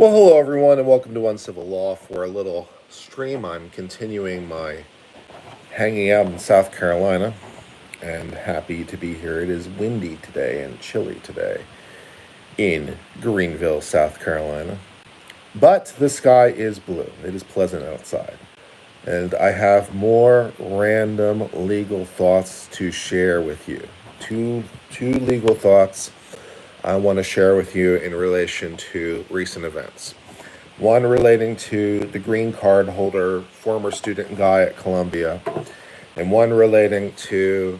Well, hello everyone, and welcome to Uncivil Law. For a little stream, I'm continuing my hanging out in South Carolina, and happy to be here. It is windy today and chilly today in Greenville, South Carolina, but the sky is blue. It is pleasant outside, and I have more random legal thoughts to share with you. Two legal thoughts I want to share with you in relation to recent events. One relating to the green card holder, former student guy at Columbia, and one relating to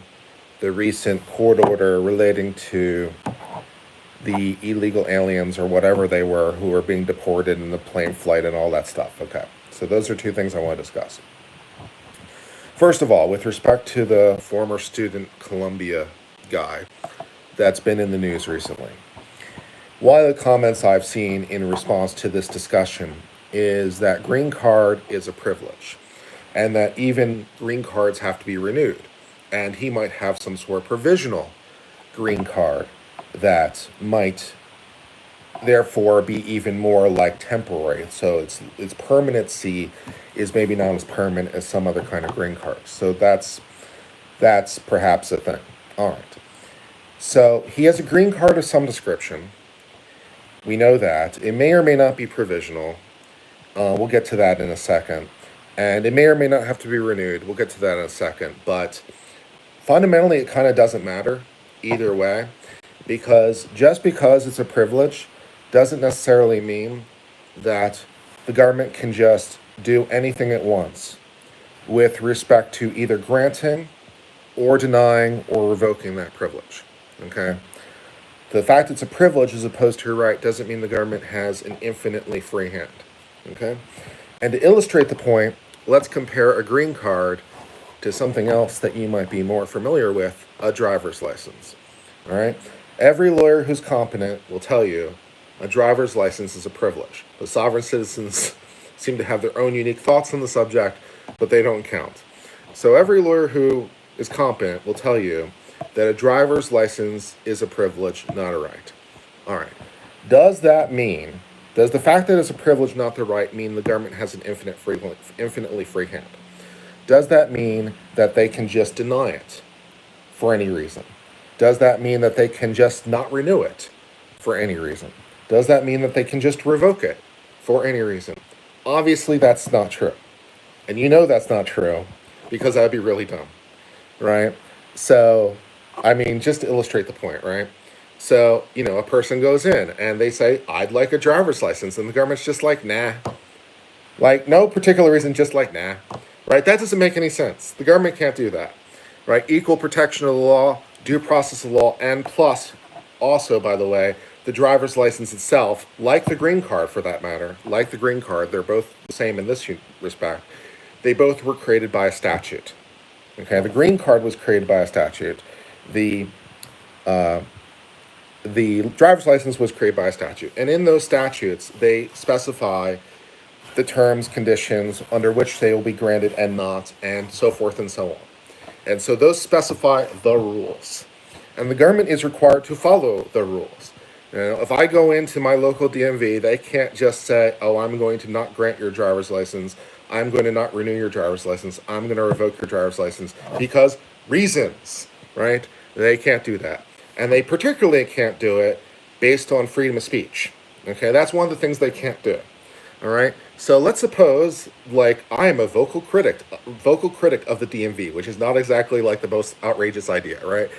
the recent court order relating to the illegal aliens or whatever they were who were being deported in the plane flight and all that stuff. Okay, so those are two things I want to discuss. First of all, with respect to the former student Columbia guy that's been in the news recently, one of the comments I've seen in response to this discussion is that green card is a privilege and that even green cards have to be renewed. And he might have some sort of provisional green card that might therefore be even more like temporary. So its permanency is maybe not as permanent as some other kind of green cards. So that's perhaps a thing. All right. So he has a green card of some description. We know that. It may or may not be provisional. We'll get to that in a second. And it may or may not have to be renewed. We'll get to that in a second. But fundamentally, it kind of doesn't matter either way, because just because it's a privilege doesn't necessarily mean that the government can just do anything it wants with respect to either granting or denying or revoking that privilege. Okay? The fact it's a privilege as opposed to a right doesn't mean the government has an infinitely free hand. Okay? And to illustrate the point, let's compare a green card to something else that you might be more familiar with, a driver's license. All right? Every lawyer who's competent will tell you a driver's license is a privilege. The sovereign citizens seem to have their own unique thoughts on the subject, but they don't count. So every lawyer who is competent will tell you that a driver's license is a privilege, not a right. All right. Does the fact that it's a privilege, not the right, mean the government has an infinitely free hand? Does that mean that they can just deny it for any reason? Does that mean that they can just not renew it for any reason? Does that mean that they can just revoke it for any reason? Obviously, that's not true. And you know that's not true because that would be really dumb, right? So, I mean, just to illustrate the point, right? So, a person goes in and they say, I'd like a driver's license. And the government's just like, nah. Like, no particular reason, just like, nah. Right? That doesn't make any sense. The government can't do that. Right? Equal protection of the law, due process of law, and plus, also, by the way, the driver's license itself, like the green card for that matter, like the green card, they're both the same in this respect. They both were created by a statute. Okay, the green card was created by a statute. The driver's license was created by a statute. And in those statutes, they specify the terms, conditions under which they will be granted and not, and so forth and so on. And so those specify the rules. And the government is required to follow the rules. If I go into my local DMV, they can't just say, oh, I'm going to not grant your driver's license. I'm going to not renew your driver's license. I'm going to revoke your driver's license because reasons, right? They can't do that. And they particularly can't do it based on freedom of speech. Okay, that's one of the things they can't do. All right. So let's suppose, like, I am a vocal critic of the DMV, which is not exactly like the most outrageous idea, right?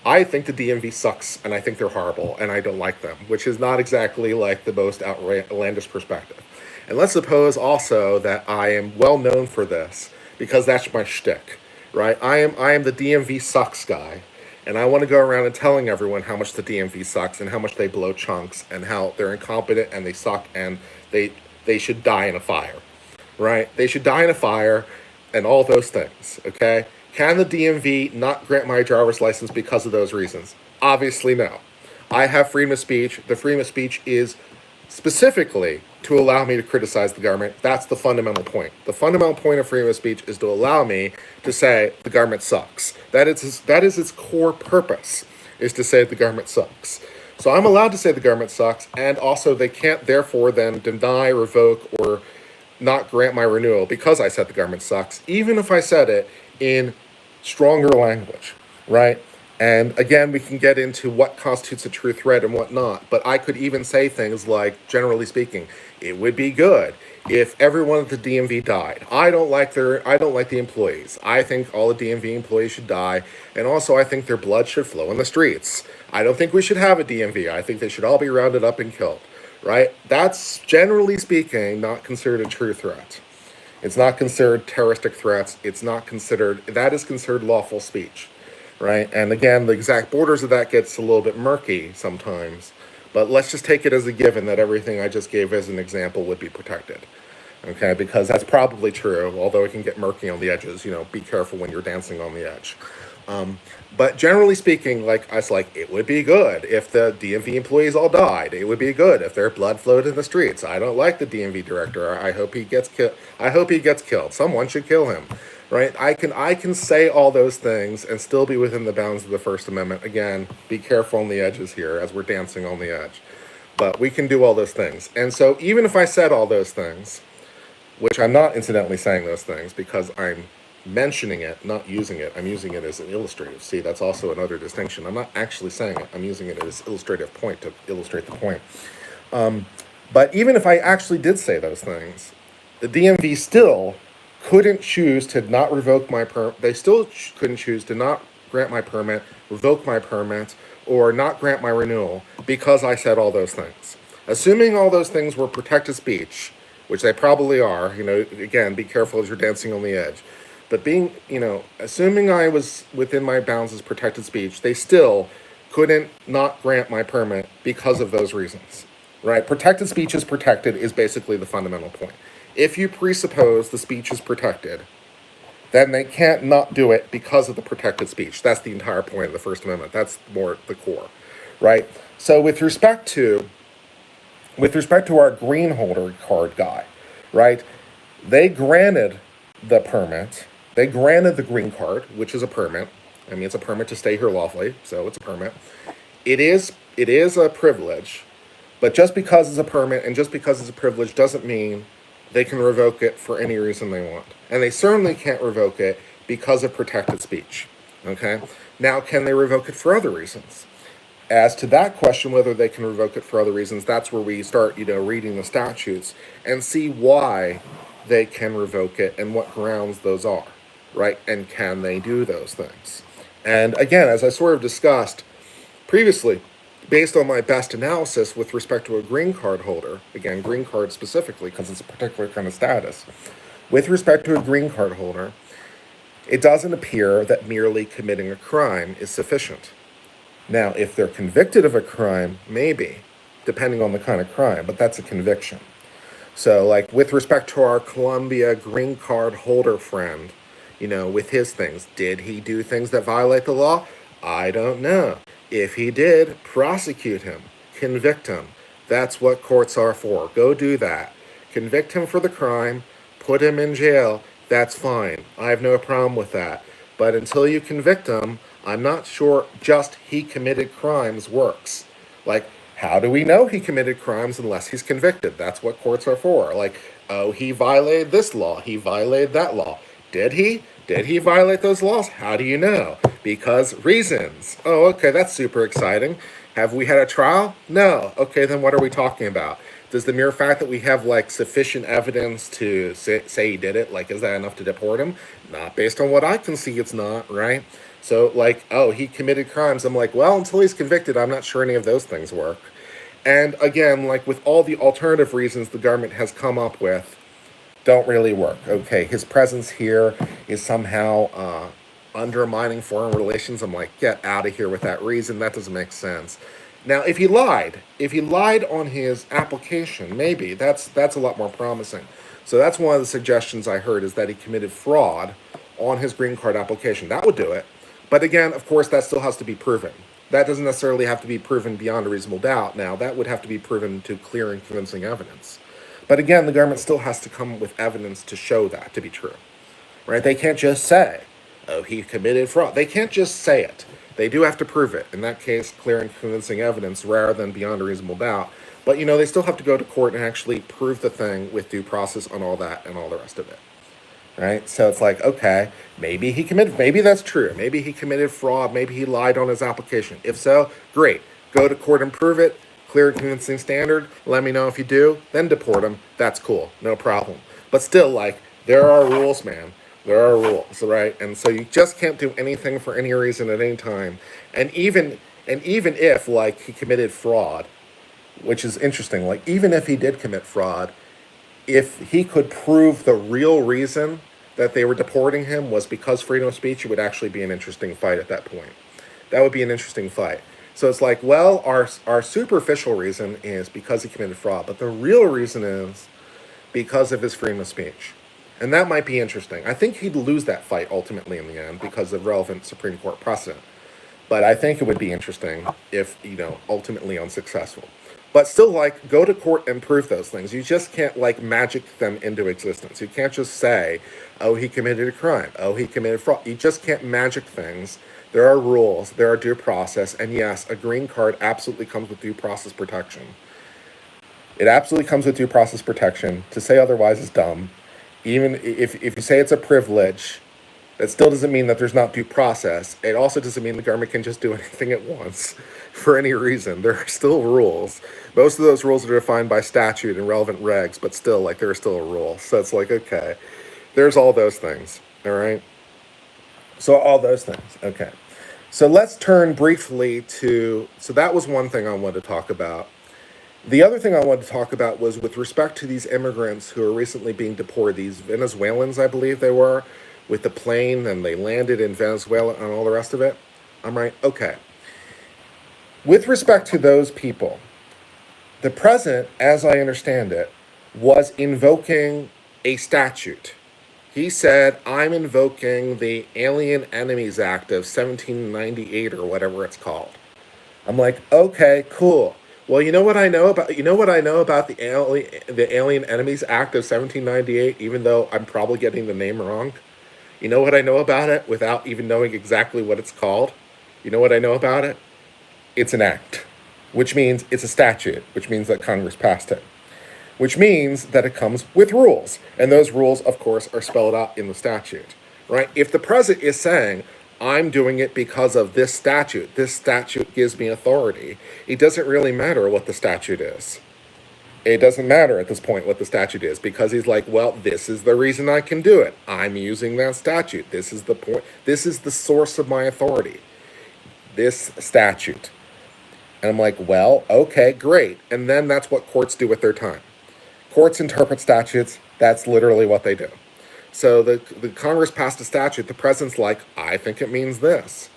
I think the DMV sucks, and I think they're horrible, and I don't like them, which is not exactly like the most outlandish perspective. And let's suppose also that I am well known for this because that's my shtick, right? I am the DMV sucks guy, and I want to go around and telling everyone how much the DMV sucks and how much they blow chunks and how they're incompetent and they suck and they should die in a fire, right? They should die in a fire and all those things, okay? Can the DMV not grant my driver's license because of those reasons? Obviously, no. I have freedom of speech. The freedom of speech is specifically to allow me to criticize the government. That's the fundamental point. The fundamental point of freedom of speech is to allow me to say the government sucks. That is its core purpose, is to say the government sucks. So I'm allowed to say the government sucks, and also they can't therefore then deny, revoke, or not grant my renewal because I said the government sucks, even if I said it in stronger language, right? And again, we can get into what constitutes a true threat and what not. But I could even say things like, generally speaking, it would be good if everyone at the DMV died. I don't like the employees. I think all the DMV employees should die, and also I think their blood should flow in the streets. I don't think we should have a DMV. I think they should all be rounded up and killed. Right? That's generally speaking not considered a true threat. It's not considered terroristic threats. That is considered lawful speech, right? And again, the exact borders of that gets a little bit murky sometimes, but let's just take it as a given that everything I just gave as an example would be protected, okay? Because that's probably true, although it can get murky on the edges. Be careful when you're dancing on the edge. But generally speaking, it would be good if the DMV employees all died. It would be good if their blood flowed in the streets. I don't like the DMV director. I hope he gets killed. I hope he gets killed. Someone should kill him, right? I can say all those things and still be within the bounds of the First Amendment. Again, be careful on the edges here as we're dancing on the edge. But we can do all those things. And so even if I said all those things, which I'm not incidentally saying those things because I'm mentioning it, not using it. I'm using it as an illustrative. See, that's also another distinction. I'm not actually saying it. I'm using it as illustrative point to illustrate the point. But even if I actually did say those things, the DMV still couldn't choose to not revoke my permit. They still couldn't choose to not grant my permit, revoke my permit, or not grant my renewal because I said all those things. Assuming all those things were protected speech, which they probably are, again, be careful as you're dancing on the edge. But assuming I was within my bounds as protected speech, they still couldn't not grant my permit because of those reasons, right? Protected speech is protected is basically the fundamental point. If you presuppose the speech is protected, then they can't not do it because of the protected speech. That's the entire point of the First Amendment. That's more the core, right? So with respect to our green holder card guy, right? They granted the permit. They granted the green card, which is a permit. I mean, it's a permit to stay here lawfully, so it's a permit. It is a privilege, but just because it's a permit and just because it's a privilege doesn't mean they can revoke it for any reason they want. And they certainly can't revoke it because of protected speech, okay? Now, can they revoke it for other reasons? As to that question, whether they can revoke it for other reasons, that's where we start, reading the statutes and see why they can revoke it and what grounds those are, right? And can they do those things? And again, as I sort of discussed previously, based on my best analysis with respect to a green card holder, again, green card specifically because it's a particular kind of status, with respect to a green card holder, it doesn't appear that merely committing a crime is sufficient. Now, if they're convicted of a crime, maybe, depending on the kind of crime, but that's a conviction. So, with respect to our Columbia green card holder friend, with his things, did he do things that violate the law? I don't know. If he did, prosecute him, convict him. That's what courts are for. Go do that. Convict him for the crime, put him in jail. That's fine. I have no problem with that. But until you convict him, I'm not sure just he committed crimes works. How do we know he committed crimes unless he's convicted? That's what courts are for. He violated this law. He violated that law. Did he? Did he violate those laws? How do you know? Because reasons. Oh, okay, that's super exciting. Have we had a trial? No. Okay, then what are we talking about? Does the mere fact that we have sufficient evidence to say he did it, is that enough to deport him? Not based on what I can see, it's not, right? So he committed crimes. I'm well, until he's convicted, I'm not sure any of those things work. And again, with all the alternative reasons the government has come up with, don't really work. Okay, his presence here is somehow undermining foreign relations. I'm get out of here with that reason. That doesn't make sense. Now, if he lied on his application, maybe that's a lot more promising. So that's one of the suggestions I heard is that he committed fraud on his green card application. That would do it. But again, of course, that still has to be proven. That doesn't necessarily have to be proven beyond a reasonable doubt. Now, that would have to be proven to clear and convincing evidence. But again, the government still has to come with evidence to show that to be true, right? They can't just say, oh, he committed fraud. They can't just say it. They do have to prove it. In that case, clear and convincing evidence rather than beyond a reasonable doubt. But, they still have to go to court and actually prove the thing with due process on all that and all the rest of it. Right? So it's like, okay, maybe that's true. Maybe he committed fraud. Maybe he lied on his application. If so, great. Go to court and prove it. Clear and convincing standard. Let me know if you do. Then deport him. That's cool. No problem. But still, there are rules, man. There are rules, right? And so you just can't do anything for any reason at any time. And even if he committed fraud, which is interesting, even if he did commit fraud, if he could prove the real reason that they were deporting him was because freedom of speech, it would actually be an interesting fight at that point. That would be an interesting fight. So it's our superficial reason is because he committed fraud, but the real reason is because of his freedom of speech. And that might be interesting. I think he'd lose that fight ultimately in the end because of relevant Supreme Court precedent. But I think it would be interesting if, ultimately unsuccessful. But still, go to court and prove those things. You just can't, magic them into existence. You can't just say, oh, he committed a crime. Oh, he committed fraud. You just can't magic things. There are rules. There are due process. And yes, a green card absolutely comes with due process protection. It absolutely comes with due process protection. To say otherwise is dumb. Even if you say it's a privilege, that still doesn't mean that there's not due process. It also doesn't mean the government can just do anything it wants for any reason. There are still rules. Most of those rules are defined by statute and relevant regs, but still, there are still a rule. So it's okay, there's all those things, all right? So all those things, okay. So let's turn briefly so that was one thing I wanted to talk about. The other thing I wanted to talk about was with respect to these immigrants who are recently being deported, these Venezuelans, I believe they were, with the plane, and they landed in Venezuela and all the rest of it. I'm right, okay. With respect to those people, the president, as I understand it, was invoking a statute. He said, I'm invoking the Alien Enemies Act of 1798 or whatever it's called. I'm like, okay, cool. Well, you know what I know about the Alien Enemies Act of 1798, even though I'm probably getting the name wrong? You know what I know about it without even knowing exactly what it's called? You know what I know about it? It's an act, which means it's a statute, which means that Congress passed it, which means that it comes with rules. And those rules, of course, are spelled out in the statute, right? If the president is saying, I'm doing it because of this statute gives me authority, it doesn't really matter what the statute is. It doesn't matter at this point what the statute is, because he's like, well, this is the reason I can do it. I'm using that statute. This is the point. This is the source of my authority. This statute. And I'm like, well, okay, great. And then that's what courts do with their time. Courts interpret statutes. That's literally what they do. So the Congress passed a statute. The president's like, I think it means this.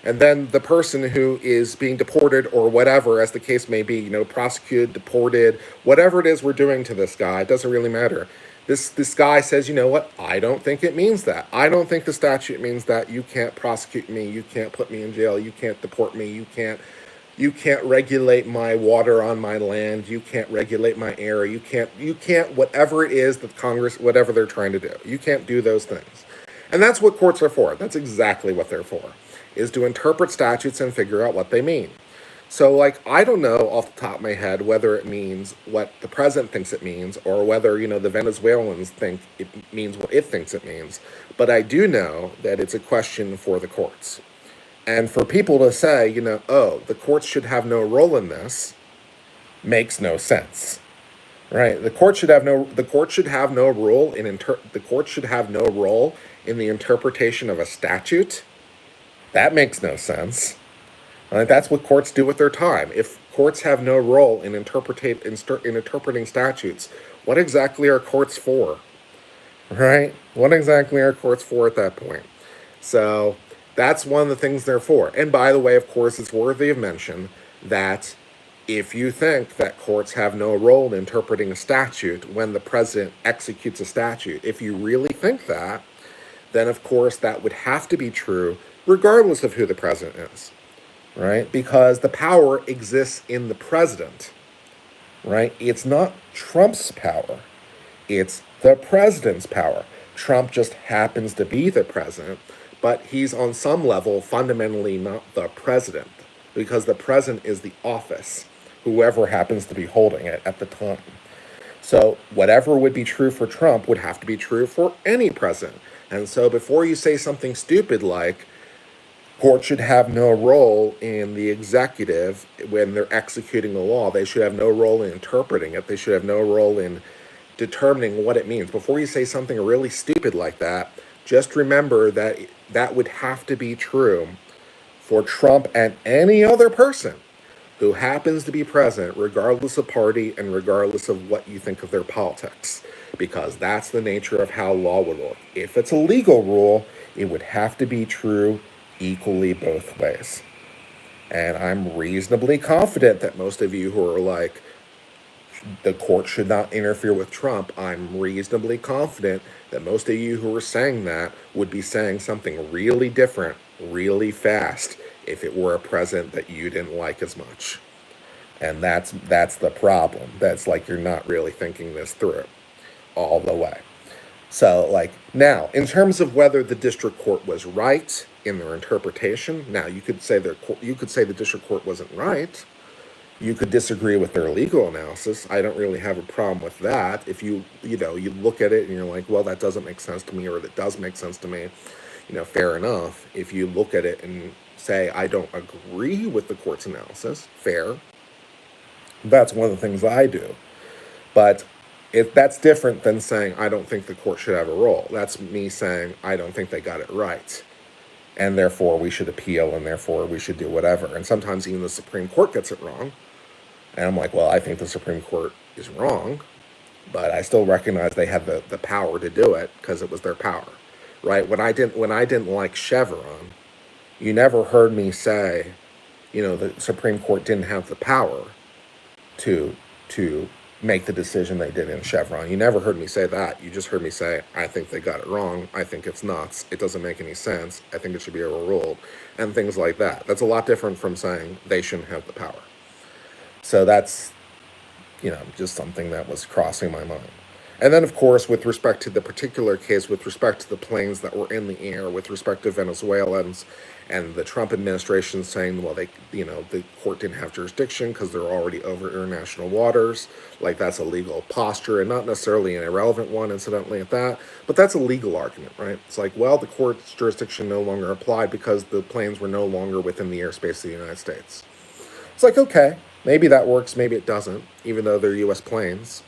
And then the person who is being deported or whatever, as the case may be, prosecuted, deported, whatever it is we're doing to this guy, it doesn't really matter. This guy says, you know what, I don't think it means that. I don't think the statute means that. You can't prosecute me. You can't put me in jail. You can't deport me. You can't regulate my water on my land. You can't regulate my air. You can't, whatever it is that Congress, whatever they're trying to do. You can't do those things. And that's what courts are for. That's exactly what they're for, is to interpret statutes and figure out what they mean. So, I don't know off the top of my head whether it means what the president thinks it means or whether, the Venezuelans think it means what it thinks it means. But I do know that it's a question for the courts. And for people to say, oh, the courts should have no role in this, makes no sense, right? The court should have no role in the interpretation of a statute. That makes no sense. Right? That's what courts do with their time. If courts have no role in interpreting statutes, what exactly are courts for? Right? What exactly are courts for at that point? So that's one of the things they're for. And by the way, of course, it's worthy of mention that if you think that courts have no role in interpreting a statute when the president executes a statute, if you really think that, then of course that would have to be true regardless of who the president is, right? Because the power exists in the president, right? It's not Trump's power. It's the president's power. Trump just happens to be the president, but he's on some level fundamentally not the president, because the president is the office, whoever happens to be holding it at the time. So whatever would be true for Trump would have to be true for any president. And so before you say something stupid like, courts should have no role in the executive when they're executing the law, they should have no role in interpreting it, they should have no role in determining what it means. Before you say something really stupid like that, just remember that that would have to be true for Trump and any other person who happens to be president, regardless of party and regardless of what you think of their politics, because that's the nature of how law would work. If it's a legal rule, it would have to be true equally both ways. And I'm reasonably confident that most of you who are like, the court should not interfere with Trump, I'm reasonably confident that most of you who are saying that would be saying something really different, really fast, if it were a president that you didn't like as much. And that's the problem. That's like you're not really thinking this through all the way. So, like, now, in terms of whether the district court was right in their interpretation, now you could say the district court wasn't right. You could disagree with their legal analysis. I don't really have a problem with that. If you look at it and you're like, well, that doesn't make sense to me, or that does make sense to me, fair enough. If you look at it and say, I don't agree with the court's analysis, fair. That's one of the things I do. But if that's different than saying, I don't think the court should have a role. That's me saying, I don't think they got it right. And therefore we should appeal, and therefore we should do whatever. And sometimes even the Supreme Court gets it wrong. And I'm like, well, I think the Supreme Court is wrong, but I still recognize they have the power to do it because it was their power, right? When I didn't like Chevron, you never heard me say, the Supreme Court didn't have the power to make the decision they did in Chevron. You never heard me say that. You just heard me say, I think they got it wrong. I think it's nuts. It doesn't make any sense. I think it should be overruled, and things like that. That's a lot different from saying they shouldn't have the power. So that's, just something that was crossing my mind. And then, of course, with respect to the particular case, with respect to the planes that were in the air, with respect to Venezuelans and the Trump administration saying, well, the court didn't have jurisdiction because they're already over international waters, like that's a legal posture, and not necessarily an irrelevant one, incidentally, at that, but that's a legal argument, right? It's like, well, the court's jurisdiction no longer applied because the planes were no longer within the airspace of the United States. It's like, okay, maybe that works, maybe it doesn't, even though they're U.S. planes.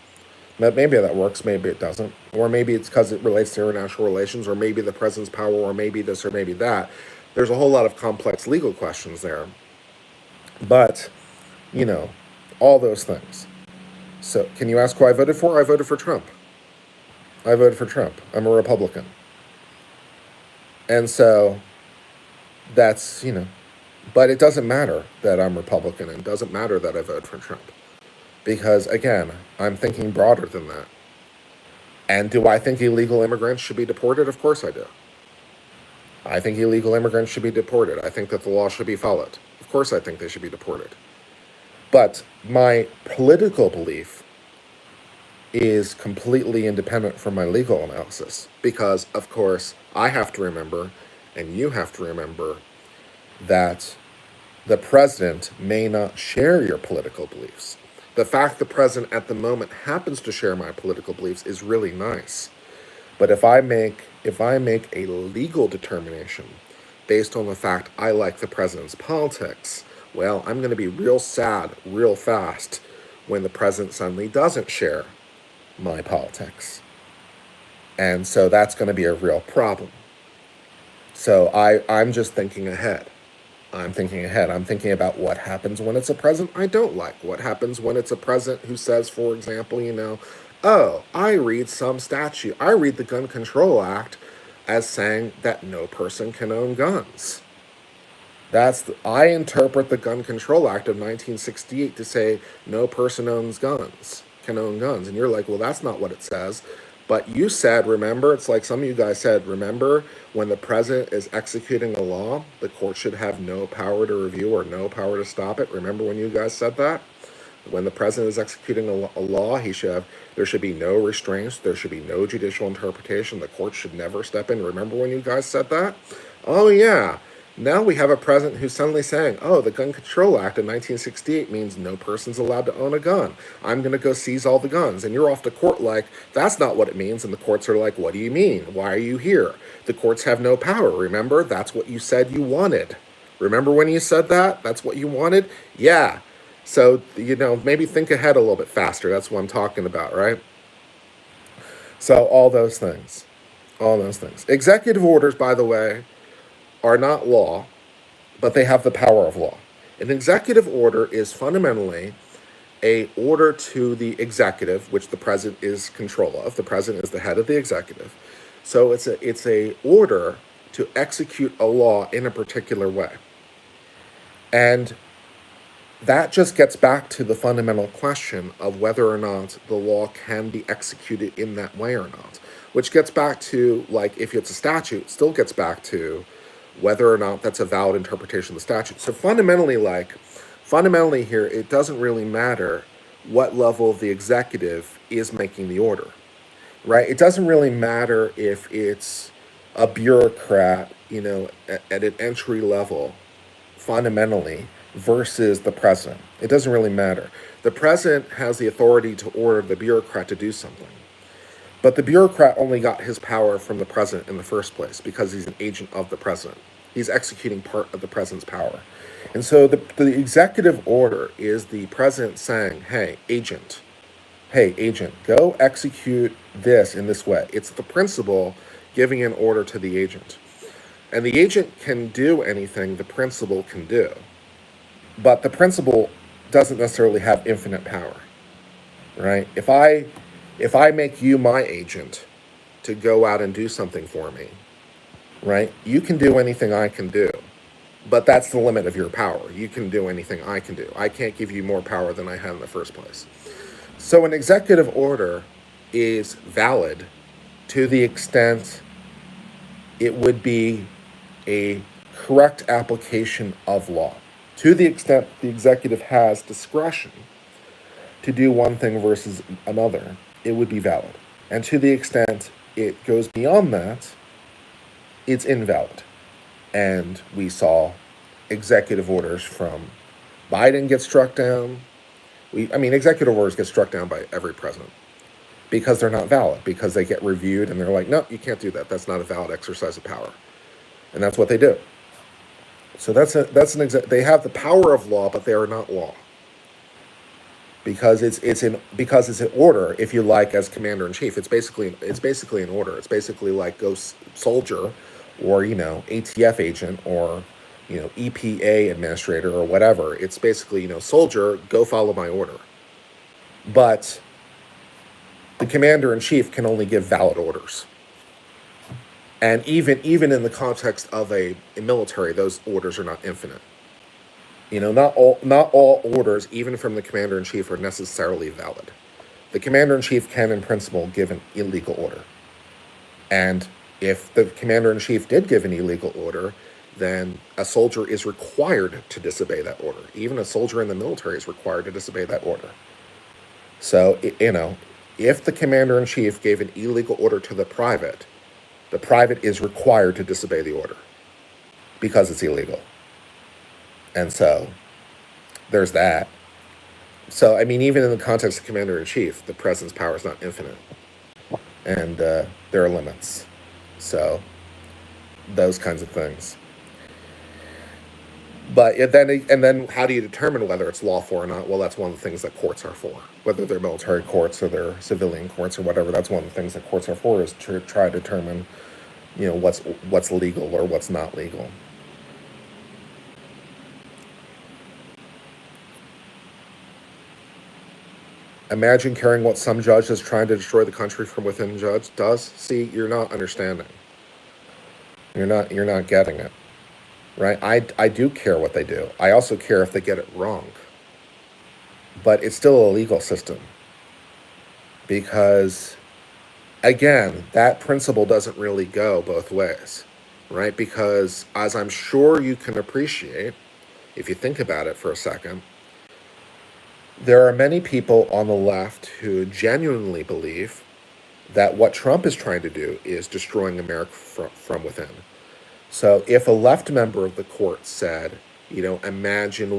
Maybe that works, maybe it doesn't. Or maybe it's because it relates to international relations, or maybe the president's power, or maybe this, or maybe that. There's a whole lot of complex legal questions there. But, all those things. So, can you ask who I voted for? I voted for Trump. I voted for Trump. I'm a Republican. And so, that's, but it doesn't matter that I'm Republican, and it doesn't matter that I vote for Trump. Because, again, I'm thinking broader than that. And do I think illegal immigrants should be deported? Of course I do. I think illegal immigrants should be deported. I think that the law should be followed. Of course I think they should be deported. But my political belief is completely independent from my legal analysis. Because, of course, I have to remember, and you have to remember, that the president may not share your political beliefs. The fact the president at the moment happens to share my political beliefs is really nice. But if I make a legal determination based on the fact I like the president's politics, well, I'm going to be real sad real fast when the president suddenly doesn't share my politics. And so that's going to be a real problem. So I'm just thinking ahead. I'm thinking ahead. I'm thinking about what happens when it's a president I don't like. What happens when it's a president who says, for example, I read some statute. I read the Gun Control Act as saying that no person can own guns. I interpret the Gun Control Act of 1968 to say no person can own guns. And you're like, well, that's not what it says. But you said, remember, it's like some of you guys said, remember, when the president is executing a law, the court should have no power to review or no power to stop it. Remember when you guys said that? When the president is executing a law, there should be no restraints. There should be no judicial interpretation. The court should never step in. Remember when you guys said that? Oh, yeah. Now we have a president who's suddenly saying, oh, the Gun Control Act of 1968 means no person's allowed to own a gun. I'm going to go seize all the guns. And you're off to court like, that's not what it means. And the courts are like, what do you mean? Why are you here? The courts have no power. Remember? That's what you said you wanted. Remember when you said that? That's what you wanted? Yeah. So, maybe think ahead a little bit faster. That's what I'm talking about, right? So, all those things. All those things. Executive orders, by the way, are not law, but they have the power of law. An executive order is fundamentally a order to the executive, which the president is control of. The president is the head of the executive. So it's a order to execute a law in a particular way. And that just gets back to the fundamental question of whether or not the law can be executed in that way or not. Which gets back to, like, if it's a statute, still gets back to whether or not that's a valid interpretation of the statute. So fundamentally here, it doesn't really matter what level of the executive is making the order, right? It doesn't really matter if it's a bureaucrat, at an entry level, fundamentally, versus the president. It doesn't really matter. The president has the authority to order the bureaucrat to do something. But the bureaucrat only got his power from the president in the first place because he's an agent of the president. He's executing part of the president's power. And so the executive order is the president saying, hey, agent, go execute this in this way. It's the principal giving an order to the agent. And the agent can do anything the principal can do. But the principal doesn't necessarily have infinite power, right? If I make you my agent to go out and do something for me, right? You can do anything I can do, but that's the limit of your power. You can do anything I can do. I can't give you more power than I had in the first place. So an executive order is valid to the extent it would be a correct application of law. To the extent the executive has discretion to do one thing versus another, it would be valid. And to the extent it goes beyond that, it's invalid. And we saw executive orders from Biden get struck down. Executive orders get struck down by every president because they're not valid, because they get reviewed and they're like, no, you can't do that. That's not a valid exercise of power. And that's what they do. So they have the power of law, but they are not law. Because it's an order, if you like, as commander in chief. It's basically an order. It's basically like go soldier, or ATF agent, or EPA administrator, or whatever. It's basically soldier, go follow my order. But the commander in chief can only give valid orders. And even in the context of a military, those orders are not infinite. Not all orders, even from the commander-in-chief, are necessarily valid. The commander-in-chief can, in principle, give an illegal order. And if the commander-in-chief did give an illegal order, then a soldier is required to disobey that order. Even a soldier in the military is required to disobey that order. So, if the commander-in-chief gave an illegal order to the private is required to disobey the order because it's illegal. And so there's that. So, even in the context of commander-in-chief, the president's power is not infinite. And there are limits. So those kinds of things. But then how do you determine whether it's lawful or not? Well, that's one of the things that courts are for. Whether they're military courts or they're civilian courts or whatever, that's one of the things that courts are for, is to try to determine, what's legal or what's not legal. Imagine caring what some judge is trying to destroy the country from within does. See, you're not understanding. You're not getting it. Right? I do care what they do. I also care if they get it wrong. But it's still a legal system. Because, again, that principle doesn't really go both ways. Right? Because, as I'm sure you can appreciate, if you think about it for a second, there are many people on the left who genuinely believe that what Trump is trying to do is destroying America from within. So if a left member of the court said, imagine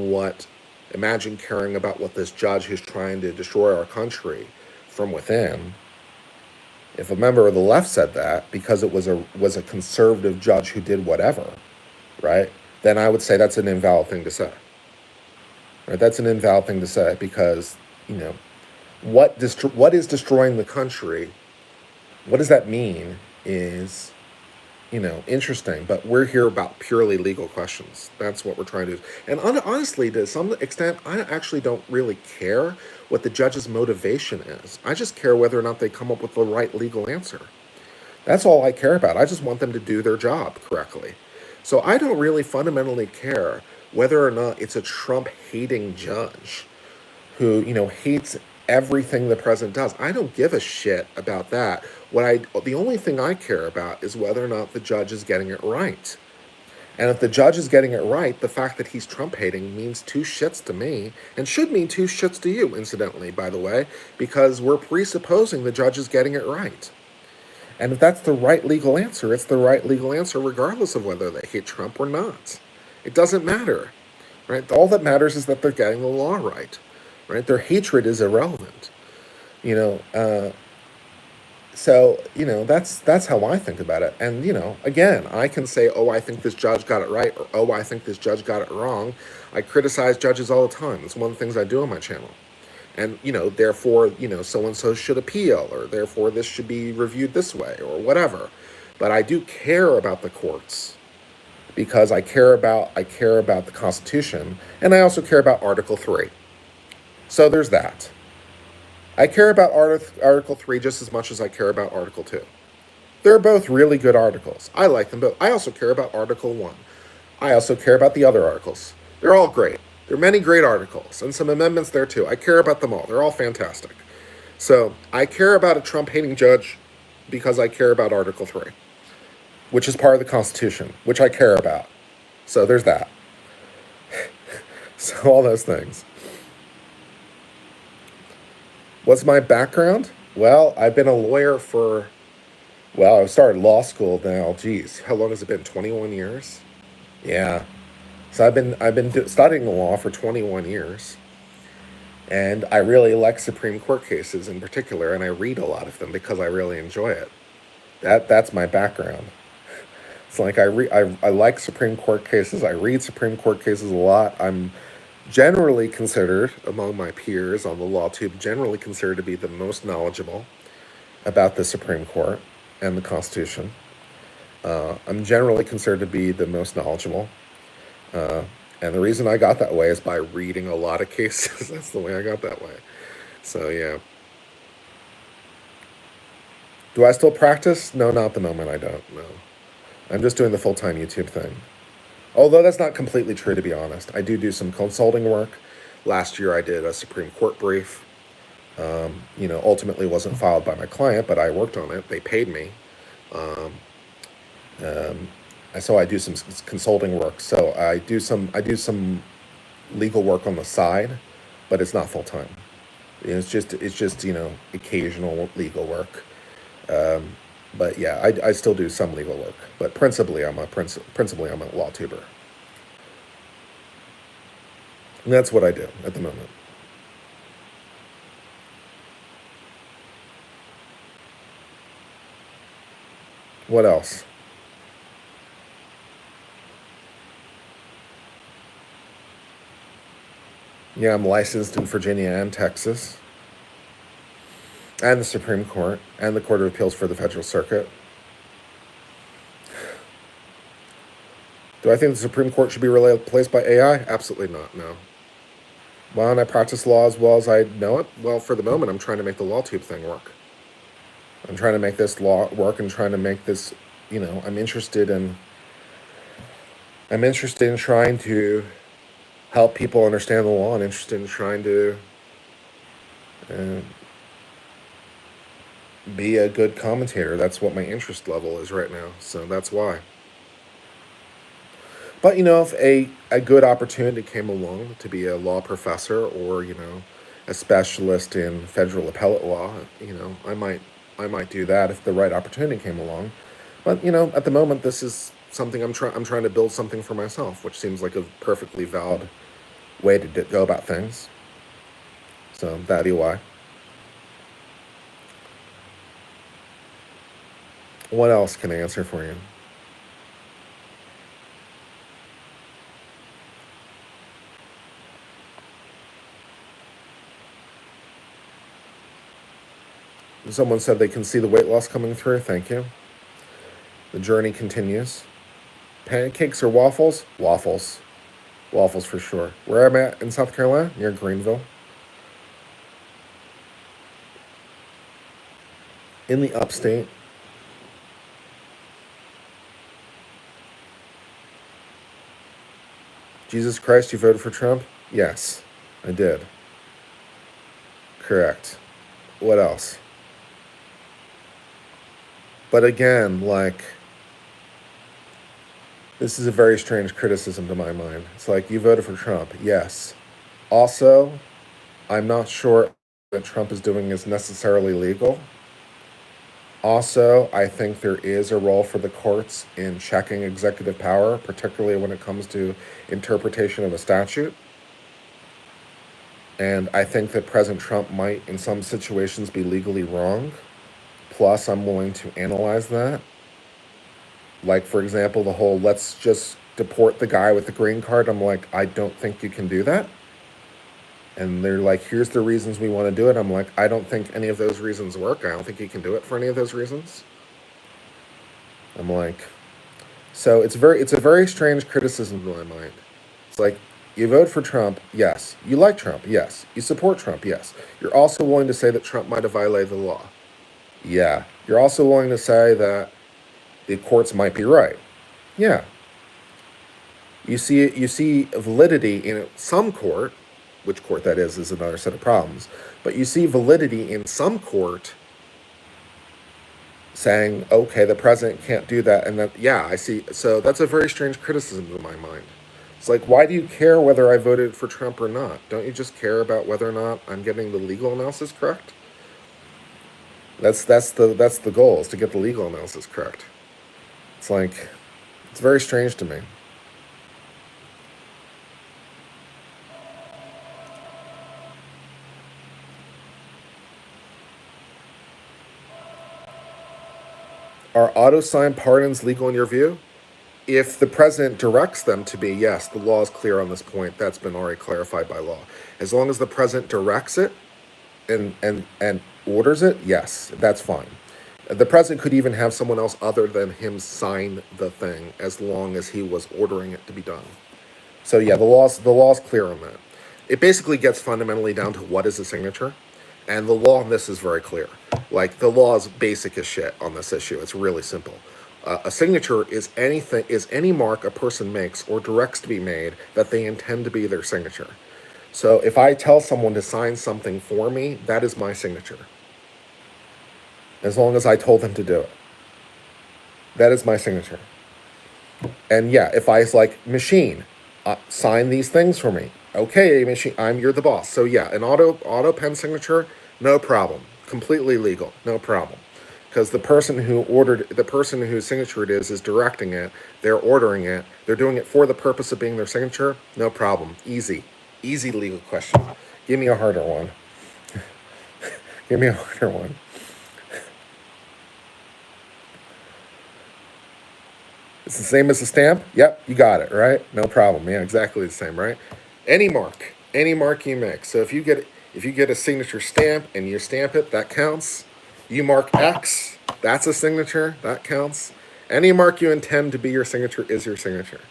caring about what this judge who's trying to destroy our country from within. If a member of the left said that because it was a conservative judge who did whatever, right? Then I would say that's an invalid thing to say. Right? That's an invalid thing to say because, what is destroying the country? What does that mean? Is interesting, but we're here about purely legal questions. That's what we're trying to do. And honestly, to some extent, I actually don't really care what the judge's motivation is. I just care whether or not they come up with the right legal answer. That's all I care about. I just want them to do their job correctly. So I don't really fundamentally care whether or not it's a Trump-hating judge who, hates everything the president does. I don't give a shit about that. The only thing I care about is whether or not the judge is getting it right. And if the judge is getting it right, the fact that he's Trump hating means two shits to me, and should mean two shits to you, incidentally, by the way, because we're presupposing the judge is getting it right. And if that's the right legal answer, it's the right legal answer regardless of whether they hate Trump or not. It doesn't matter, right? All that matters is that they're getting the law right, right? Their hatred is irrelevant, So, that's how I think about it. And, again, I can say, oh, I think this judge got it right, or oh, I think this judge got it wrong. I criticize judges all the time. It's one of the things I do on my channel. And, therefore, so-and-so should appeal, or therefore this should be reviewed this way, or whatever. But I do care about the courts because I care about the Constitution, and I also care about Article 3. So there's that. I care about Article 3 just as much as I care about Article 2. They're both really good articles. I like them both. I also care about Article 1. I also care about the other articles. They're all great. There are many great articles and some amendments there too. I care about them all. They're all fantastic. So I care about a Trump-hating judge because I care about Article 3, which is part of the Constitution, which I care about. So there's that. So all those things. What's my background? Well, I've been a lawyer I started law school now. Geez, how long has it been? 21 years? Yeah. So I've been studying the law for 21 years, and I really like Supreme Court cases in particular, and I read a lot of them because I really enjoy it. That's my background. It's like I like Supreme Court cases. I read Supreme Court cases a lot. I'm generally considered, among my peers on the law tube, generally considered to be the most knowledgeable about the Supreme Court and the Constitution. I'm generally considered to be the most knowledgeable. And the reason I got that way is by reading a lot of cases. That's the way I got that way. So, yeah. Do I still practice? No, not at the moment. I don't. No. I'm just doing the full-time YouTube thing. Although that's not completely true, to be honest. I do some consulting work. Last year I did a Supreme Court brief. Ultimately wasn't filed by my client, but I worked on it. They paid me. So I do some consulting work. So I do some legal work on the side, but it's not full time. It's just occasional legal work. But yeah, I still do some legal work, but principally I'm a law tuber, and that's what I do at the moment. What else? Yeah, I'm licensed in Virginia and Texas, and the Supreme Court, and the Court of Appeals for the Federal Circuit. Do I think the Supreme Court should be replaced by AI? Absolutely not, no. Why don't I practice law as well as I know it? Well, for the moment, I'm trying to make the LawTube thing work. I'm trying to make this law work and trying to make this, I'm interested in trying to help people understand the law, and interested in trying to be a good commentator. That's what my interest level is right now. So that's why. But, if a good opportunity came along to be a law professor or, a specialist in federal appellate law, I might do that if the right opportunity came along. But, at the moment, this is something I'm trying to build something for myself, which seems like a perfectly valid way to go about things. So that'd be why. What else can I answer for you? Someone said they can see the weight loss coming through. Thank you. The journey continues. Pancakes or waffles? Waffles. Waffles for sure. Where I'm at in South Carolina, near Greenville. In the upstate. Jesus Christ, you voted for Trump? Yes, I did. Correct. What else? But again, like, this is a very strange criticism to my mind. It's like, you voted for Trump. Yes. Also, I'm not sure that Trump is doing is necessarily legal. Also, I think there is a role for the courts in checking executive power, particularly when it comes to interpretation of a statute. And I think that President Trump might, in some situations, be legally wrong. Plus, I'm willing to analyze that. Like, for example, the whole let's just deport the guy with the green card. I'm like, I don't think you can do that. And they're like, here's the reasons we want to do it. I'm like, I don't think any of those reasons work. I don't think you can do it for any of those reasons. I'm like, so it's a very strange criticism in my mind. It's like, you vote for Trump, yes. You like Trump, yes. You support Trump, yes. You're also willing to say that Trump might have violated the law. Yeah. You're also willing to say that the courts might be right. Yeah. You see validity in some court, which court that is another set of problems. But you see validity in some court saying, okay, the president can't do that, and that, yeah, I see. So that's a very strange criticism in my mind. It's like, why do you care whether I voted for Trump or not? Don't you just care about whether or not I'm getting the legal analysis correct? That's the goal, is to get the legal analysis correct. It's like, it's very strange to me. Are auto-signed pardons legal in your view? If the president directs them to be, yes, the law is clear on this point. That's been already clarified by law. As long as the president directs it and orders it, yes, that's fine. The president could even have someone else other than him sign the thing as long as he was ordering it to be done. So yeah, the law's clear on that. It basically gets fundamentally down to what is a signature, and the law on this is very clear. Like, the law is basic as shit on this issue. It's really simple. A signature is any mark a person makes or directs to be made that they intend to be their signature. So if I tell someone to sign something for me, that is my signature. As long as I told them to do it. That is my signature. And yeah, if I was like, machine, sign these things for me. Okay, machine, you're the boss. So yeah, an auto pen signature, no problem. Completely legal, no problem. Because the person whose signature it is directing it, they're ordering it, they're doing it for the purpose of being their signature, no problem. Easy legal question. Give me a harder one. Give me a harder one. It's the same as a stamp? Yep, you got it, right? No problem. Yeah, exactly the same, right? Any mark you make. So if you get a signature stamp and you stamp it, that counts. You mark X, that's a signature, that counts. Any mark you intend to be your signature is your signature.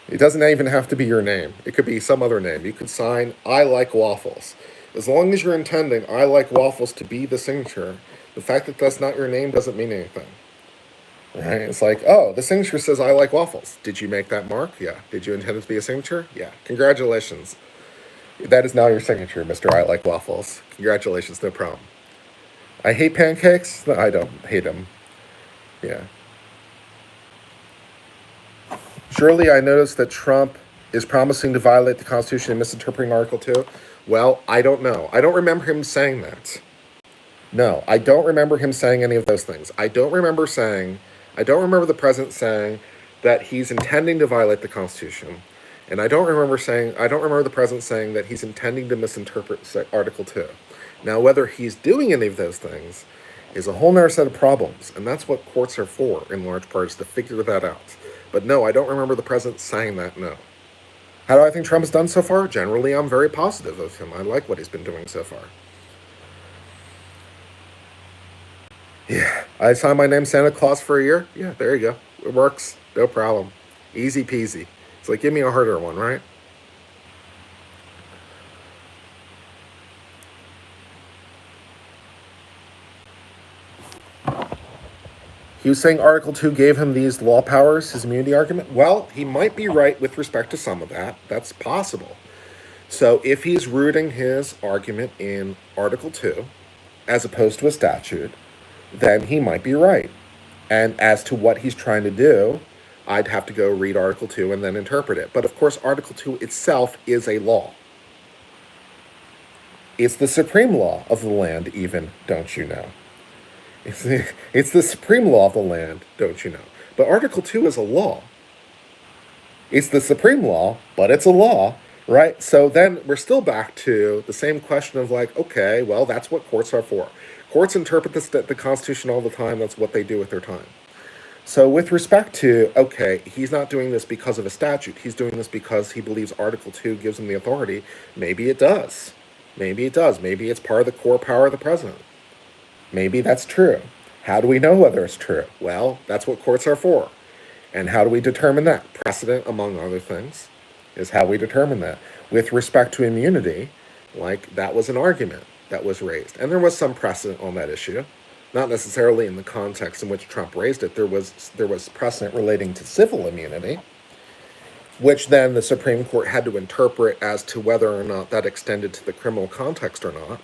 It doesn't even have to be your name. It could be some other name. You could sign, I like waffles. As long as you're intending, I like waffles to be the signature, the fact that that's not your name doesn't mean anything. Right? It's like, oh, the signature says I like waffles. Did you make that mark? Yeah. Did you intend it to be a signature? Yeah. Congratulations. That is now your signature, Mr. I like waffles. Congratulations, no problem. I hate pancakes? No, I don't hate them. Yeah. Surely I noticed that Trump is promising to violate the Constitution and misinterpreting Article 2. Well, I don't know. I don't remember him saying that. No, I don't remember him saying any of those things. I don't remember the president saying, that he's intending to violate the Constitution. And I don't remember the president saying that he's intending to misinterpret Article 2. Now, whether he's doing any of those things is a whole nother set of problems, and that's what courts are for, in large part, is to figure that out. But no, I don't remember the president saying that, no. How do I think Trump has done so far? Generally, I'm very positive of him. I like what he's been doing so far. Yeah, I signed my name Santa Claus for a year. Yeah, there you go. It works. No problem. Easy peasy. It's like, give me a harder one, right? He was saying Article 2 gave him these law powers, his immunity argument. Well, he might be right with respect to some of that. That's possible. So if he's rooting his argument in Article 2, as opposed to a statute, then he might be right. And as to what he's trying to do, I'd have to go read Article 2 and then interpret it. But of course, Article 2 itself is a law. It's the supreme law of the land, even, don't you know? It's the supreme law of the land, don't you know? But Article 2 is a law. It's the supreme law, but it's a law, right? So then we're still back to the same question of like, okay, well, that's what courts are for. Courts interpret the Constitution all the time. That's what they do with their time. So with respect to, okay, he's not doing this because of a statute. He's doing this because he believes Article 2 gives him the authority. Maybe it does. Maybe it does. Maybe it's part of the core power of the president. Maybe that's true. How do we know whether it's true? Well, that's what courts are for. And how do we determine that? Precedent, among other things, is how we determine that. With respect to immunity, like, that was an argument that was raised. And there was some precedent on that issue. Not necessarily in the context in which Trump raised it. There was precedent relating to civil immunity, which then the Supreme Court had to interpret as to whether or not that extended to the criminal context or not.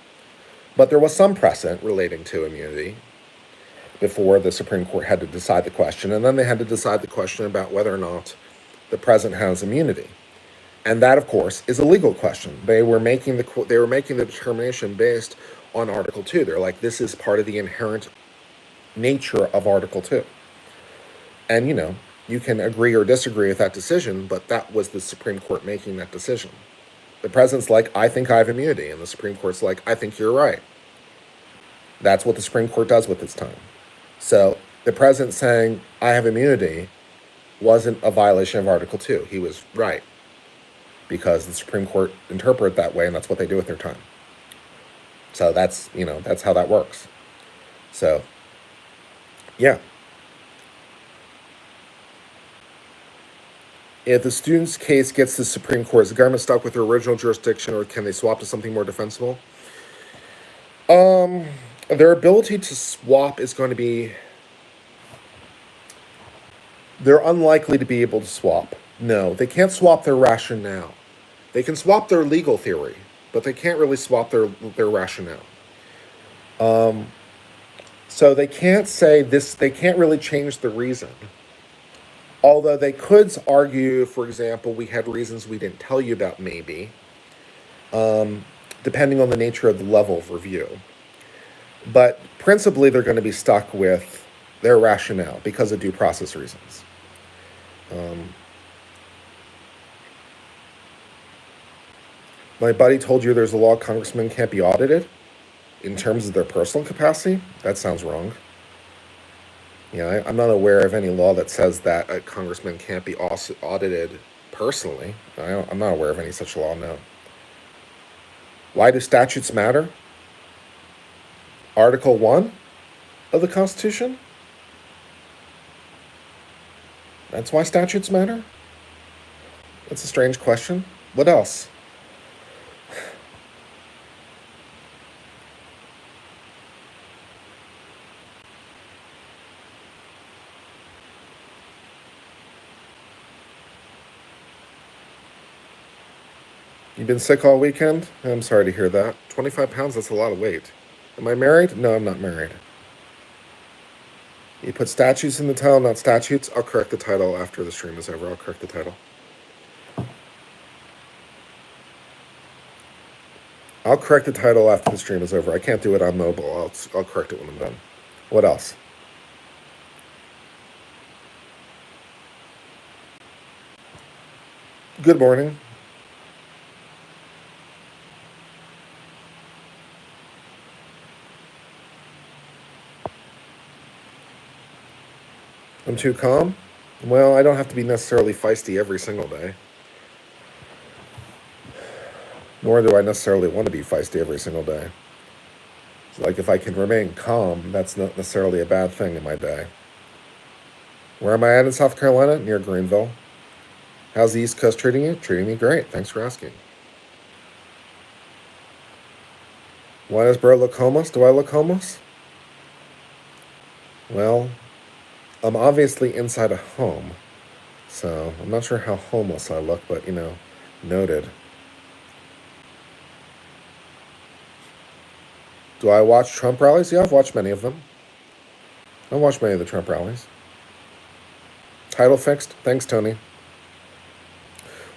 But there was some precedent relating to immunity before the Supreme Court had to decide the question. And then they had to decide the question about whether or not the president has immunity. And that, of course, is a legal question. They were making the determination based on Article 2. They're like, this is part of the inherent nature of Article 2. And, you know, you can agree or disagree with that decision, but that was the Supreme Court making that decision. The president's like, I think I have immunity. And the Supreme Court's like, I think you're right. That's what the Supreme Court does with its time. So the president saying, I have immunity, wasn't a violation of Article 2. He was right. Because the Supreme Court interpret it that way, and that's what they do with their time. So that's how that works. So, yeah. If the student's case gets to the Supreme Court, is the government stuck with their original jurisdiction, or can they swap to something more defensible? Their ability to swap is going to be... They're unlikely to be able to swap. No, they can't swap their rationale. They can swap their legal theory, but they can't really swap their rationale. So they can't say this, they can't really change the reason. Although they could argue, for example, we had reasons we didn't tell you about, maybe, depending on the nature of the level of review. But principally, they're going to be stuck with their rationale because of due process reasons. My buddy told you there's a law congressmen can't be audited in terms of their personal capacity. That sounds wrong. Yeah, I'm not aware of any law that says that a congressman can't be audited personally. I'm not aware of any such law, no. Why do statutes matter? Article 1 of the Constitution? That's why statutes matter? That's a strange question. What else? You've been sick all weekend? I'm sorry to hear that. 25 pounds, that's a lot of weight. Am I married? No, I'm not married. You put statutes in the title, not statutes. I'll correct the title after the stream is over. I'll correct the title. I'll correct the title after the stream is over. I can't do it on mobile. I'll correct it when I'm done. What else? Good morning. I'm too calm? Well, I don't have to be necessarily feisty every single day. Nor do I necessarily want to be feisty every single day. Like, if I can remain calm, that's not necessarily a bad thing in my day. Where am I at in South Carolina? Near Greenville. How's the East Coast treating you? Treating me great. Thanks for asking. Why does Bro look homeless? Do I look homeless? Well, I'm obviously inside a home, so I'm not sure how homeless I look, but noted. Do I watch Trump rallies? Yeah, I've watched many of them. I've watched many of the Trump rallies. Title fixed? Thanks, Tony.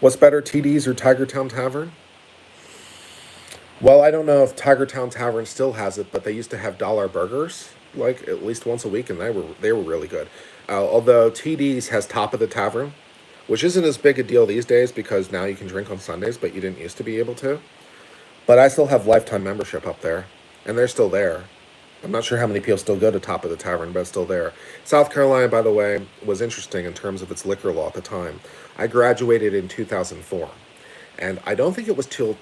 What's better, TD's or Tigertown Tavern? Well, I don't know if Tigertown Tavern still has it, but they used to have dollar burgers like at least once a week, and they were really good. Although TD's has Top of the Tavern, which isn't as big a deal these days because now you can drink on Sundays, but you didn't used to be able to. But I still have lifetime membership up there, and they're still there. I'm not sure how many people still go to Top of the Tavern, but it's still there. South Carolina, by the way, was interesting in terms of its liquor law at the time. I graduated in 2004, and I don't think it was till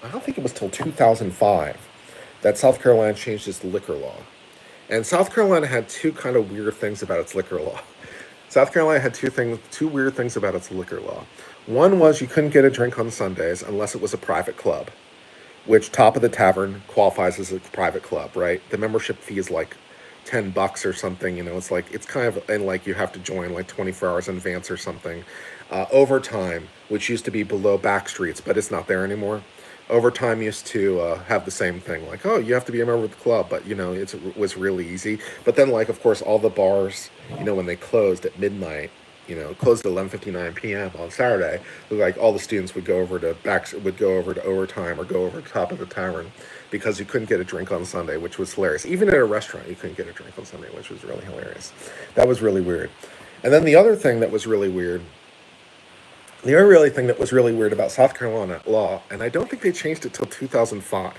2005 that South Carolina changed its liquor law. And South Carolina had two kind of weird things about its liquor law. South Carolina had two weird things about its liquor law. One was you couldn't get a drink on Sundays unless it was a private club, which Top of the Tavern qualifies as a private club, right? The membership fee is like $10 or something. It's kind of, and like you have to join like 24 hours in advance or something. Overtime, which used to be below back streets, but it's not there anymore. Overtime used to have the same thing, like, oh, you have to be a member of the club, but it was really easy. But then, like, of course, all the bars, when they closed at midnight, closed at 11:59 p.m. on Saturday, like all the students would go over to overtime or go over to Top of the Tavern because you couldn't get a drink on Sunday, which was hilarious. Even at a restaurant, you couldn't get a drink on Sunday, which was really hilarious. That was really weird. And then the other thing that was really weird. The other really thing that was really weird about South Carolina law, and I don't think they changed it till 2005.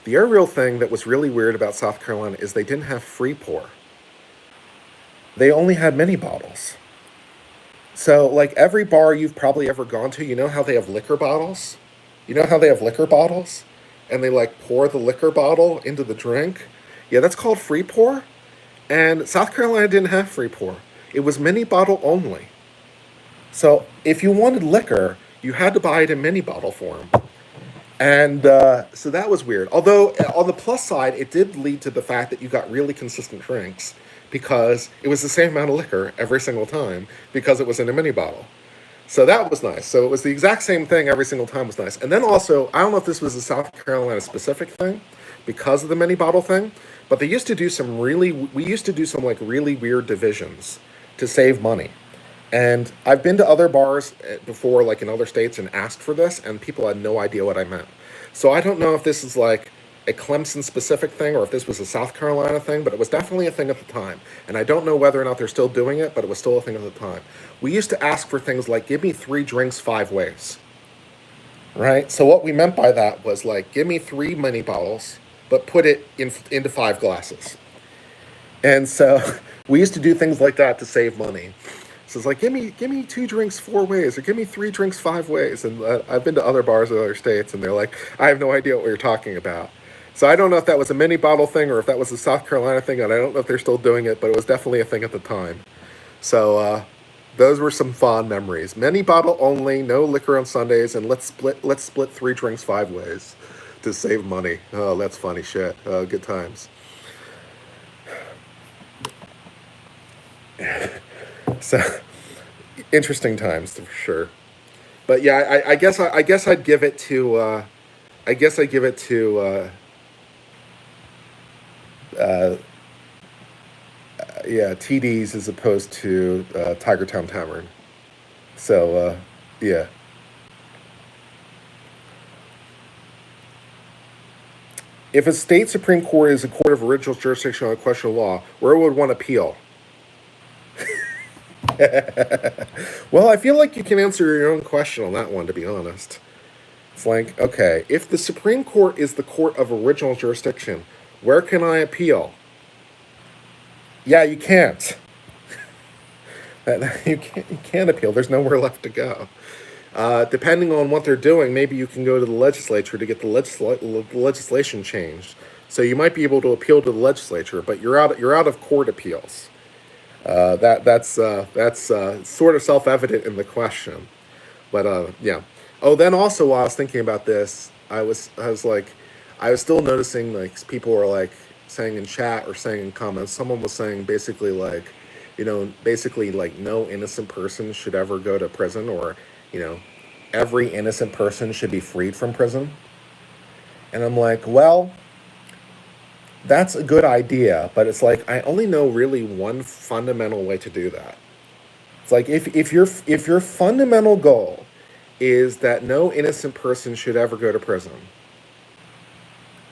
The other real thing that was really weird about South Carolina is they didn't have free pour. They only had mini bottles. So, like every bar you've probably ever gone to, you know how they have liquor bottles? You know how they have liquor bottles? And they like pour the liquor bottle into the drink? Yeah, that's called free pour. And South Carolina didn't have free pour. It was mini bottle only. So if you wanted liquor, you had to buy it in mini bottle form. And so that was weird. Although on the plus side, it did lead to the fact that you got really consistent drinks because it was the same amount of liquor every single time because it was in a mini bottle. So that was nice. So it was the exact same thing every single time was nice. And then also, I don't know if this was a South Carolina specific thing because of the mini bottle thing, but we used to do some like really weird divisions to save money. And I've been to other bars before, like in other states, and asked for this, and people had no idea what I meant. So I don't know if this is like a Clemson specific thing or if this was a South Carolina thing, but it was definitely a thing at the time. And I don't know whether or not they're still doing it, but it was still a thing at the time. We used to ask for things like, give me 3 drinks 5 ways. Right? So what we meant by that was like, give me 3 mini bottles, but put it into 5 glasses. And so we used to do things like that to save money. So it's like, give me 2 drinks 4 ways, or give me 3 drinks 5 ways. And I've been to other bars in other states, and they're like, I have no idea what you're talking about. So I don't know if that was a mini bottle thing or if that was a South Carolina thing, and I don't know if they're still doing it, but it was definitely a thing at the time. So those were some fond memories. Mini bottle only, no liquor on Sundays, and let's split 3 drinks 5 ways to save money. Oh, that's funny shit. Good times. So interesting times for sure. But yeah, I guess I'd give it to uh, yeah, TDs as opposed to Tigertown Tavern. So yeah. If a state Supreme Court is a court of original jurisdiction on a question of law, where would one appeal? Well, I feel like you can answer your own question on that one, to be honest. It's like, okay, if the Supreme Court is the court of original jurisdiction, where can I appeal? Yeah, you can't. You can't appeal. There's nowhere left to go. Depending on what they're doing, maybe you can go to the legislature to get the legislation changed. So you might be able to appeal to the legislature, but you're out of court appeals. That's sort of self-evident in the question, but yeah. Oh, then also while I was thinking about this, I was still noticing like people were like saying in chat or saying in comments. Someone was saying basically like, basically like no innocent person should ever go to prison, or you know, every innocent person should be freed from prison. And I'm like, well, that's a good idea, but it's like I only know really one fundamental way to do that. It's like if your fundamental goal is that no innocent person should ever go to prison,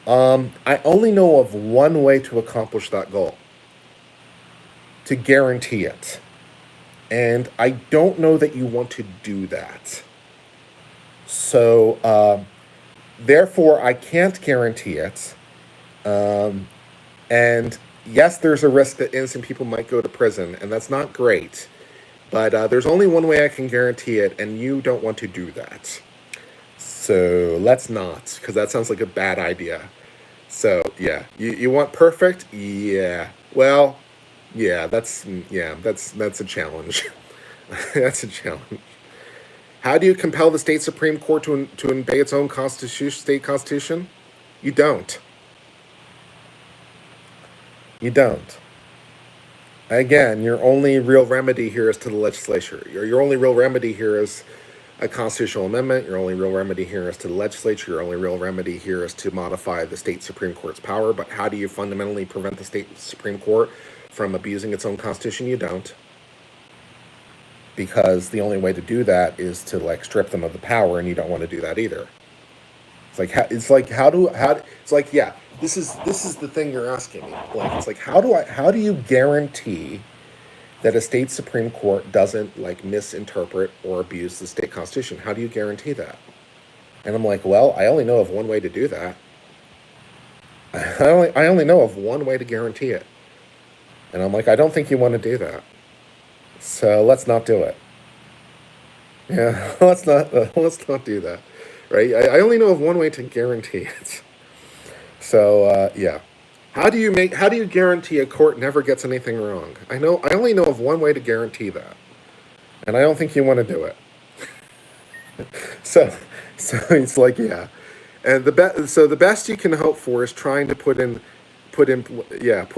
I only know of one way to accomplish that goal, to guarantee it. And I don't know that you want to do that. So, therefore, I can't guarantee it. Um, and yes, there's a risk that innocent people might go to prison, and that's not great. But there's only one way I can guarantee it, and you don't want to do that. So let's not, because that sounds like a bad idea. So yeah, you want perfect? Yeah. Well, that's a challenge. That's a challenge. How do you compel the state supreme court to obey its own state constitution? You don't. You don't. Again, your only real remedy here is to the legislature. Your only real remedy here is a constitutional amendment. Your only real remedy here is to the legislature. Your only real remedy here is to modify the state Supreme Court's power. But how do you fundamentally prevent the state Supreme Court from abusing its own constitution? You don't. Because the only way to do that is to like strip them of the power, and you don't want to do that either. It's like yeah, this is the thing you're asking me. Like it's like how do you guarantee that a state supreme court doesn't like misinterpret or abuse the state constitution? How do you guarantee that? And I'm like, well, I only know of one way to do that. I only know of one way to guarantee it. And I'm like, I don't think you want to do that. So let's not do it. Yeah, let's not do that. Right? I only know of one way to guarantee it. So yeah. How do you guarantee a court never gets anything wrong? I only know of one way to guarantee that. And I don't think you want to do it. So it's like yeah. And the best you can hope for is trying to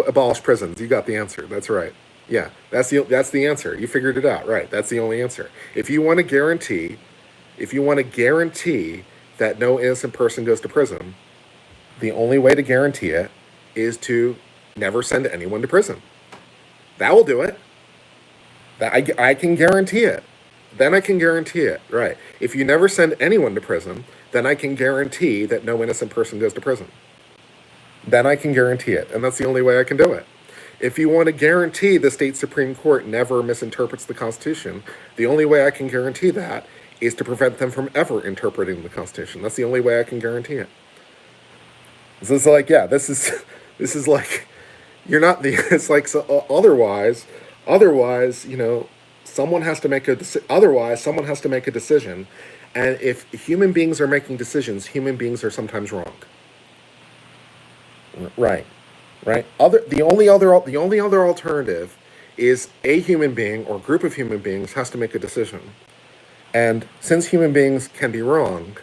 abolish prisons. You got the answer. That's right. Yeah, that's the answer. You figured it out, right? That's the only answer. If you want to guarantee that no innocent person goes to prison, the only way to guarantee it is to never send anyone to prison. That will do it. I can guarantee it. Then I can guarantee it, right? If you never send anyone to prison, then I can guarantee that no innocent person goes to prison. Then I can guarantee it, and that's the only way I can do it. If you want to guarantee the state Supreme Court never misinterprets the Constitution, the only way I can guarantee that is to prevent them from ever interpreting the Constitution. That's the only way I can guarantee it. So it's like, yeah, this is like, you're not the. It's like so. Otherwise, someone has to make a. Otherwise, someone has to make a decision, and if human beings are making decisions, human beings are sometimes wrong. Right. Right. The only other alternative is a human being or group of human beings has to make a decision. And since human beings can be wrong,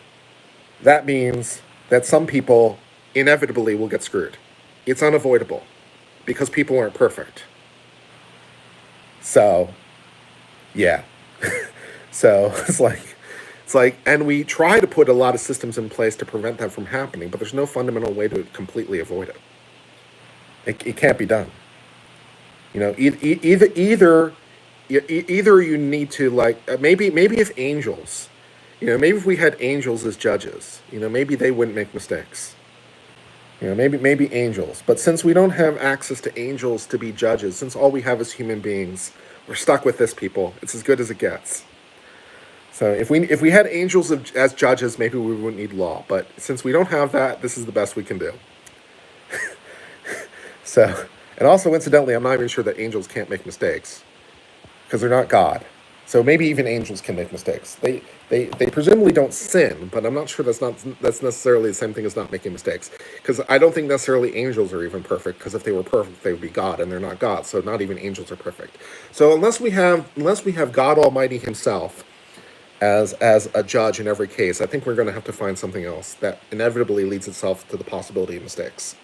that means that some people inevitably will get screwed. It's unavoidable because people aren't perfect. So, yeah. So it's like, and we try to put a lot of systems in place to prevent that from happening, but there's no fundamental way to completely avoid it. It can't be done. Either you need to like maybe if angels, maybe if we had angels as judges, maybe they wouldn't make mistakes. Maybe angels. But since we don't have access to angels to be judges, since all we have is human beings, We're stuck with this, people. It's as good as it gets. So if we had angels as judges, maybe we wouldn't need law. But since we don't have that, this is the best we can do. So, and also incidentally, I'm not even sure that angels can't make mistakes because they're not God. So maybe even angels can make mistakes. They presumably don't sin, but I'm not sure that's necessarily the same thing as not making mistakes. Because I don't think necessarily angels are even perfect. Because if they were perfect, they would be God, and they're not God. So not even angels are perfect. So unless we have God Almighty Himself as a judge in every case, I think we're going to have to find something else that inevitably leads itself to the possibility of mistakes.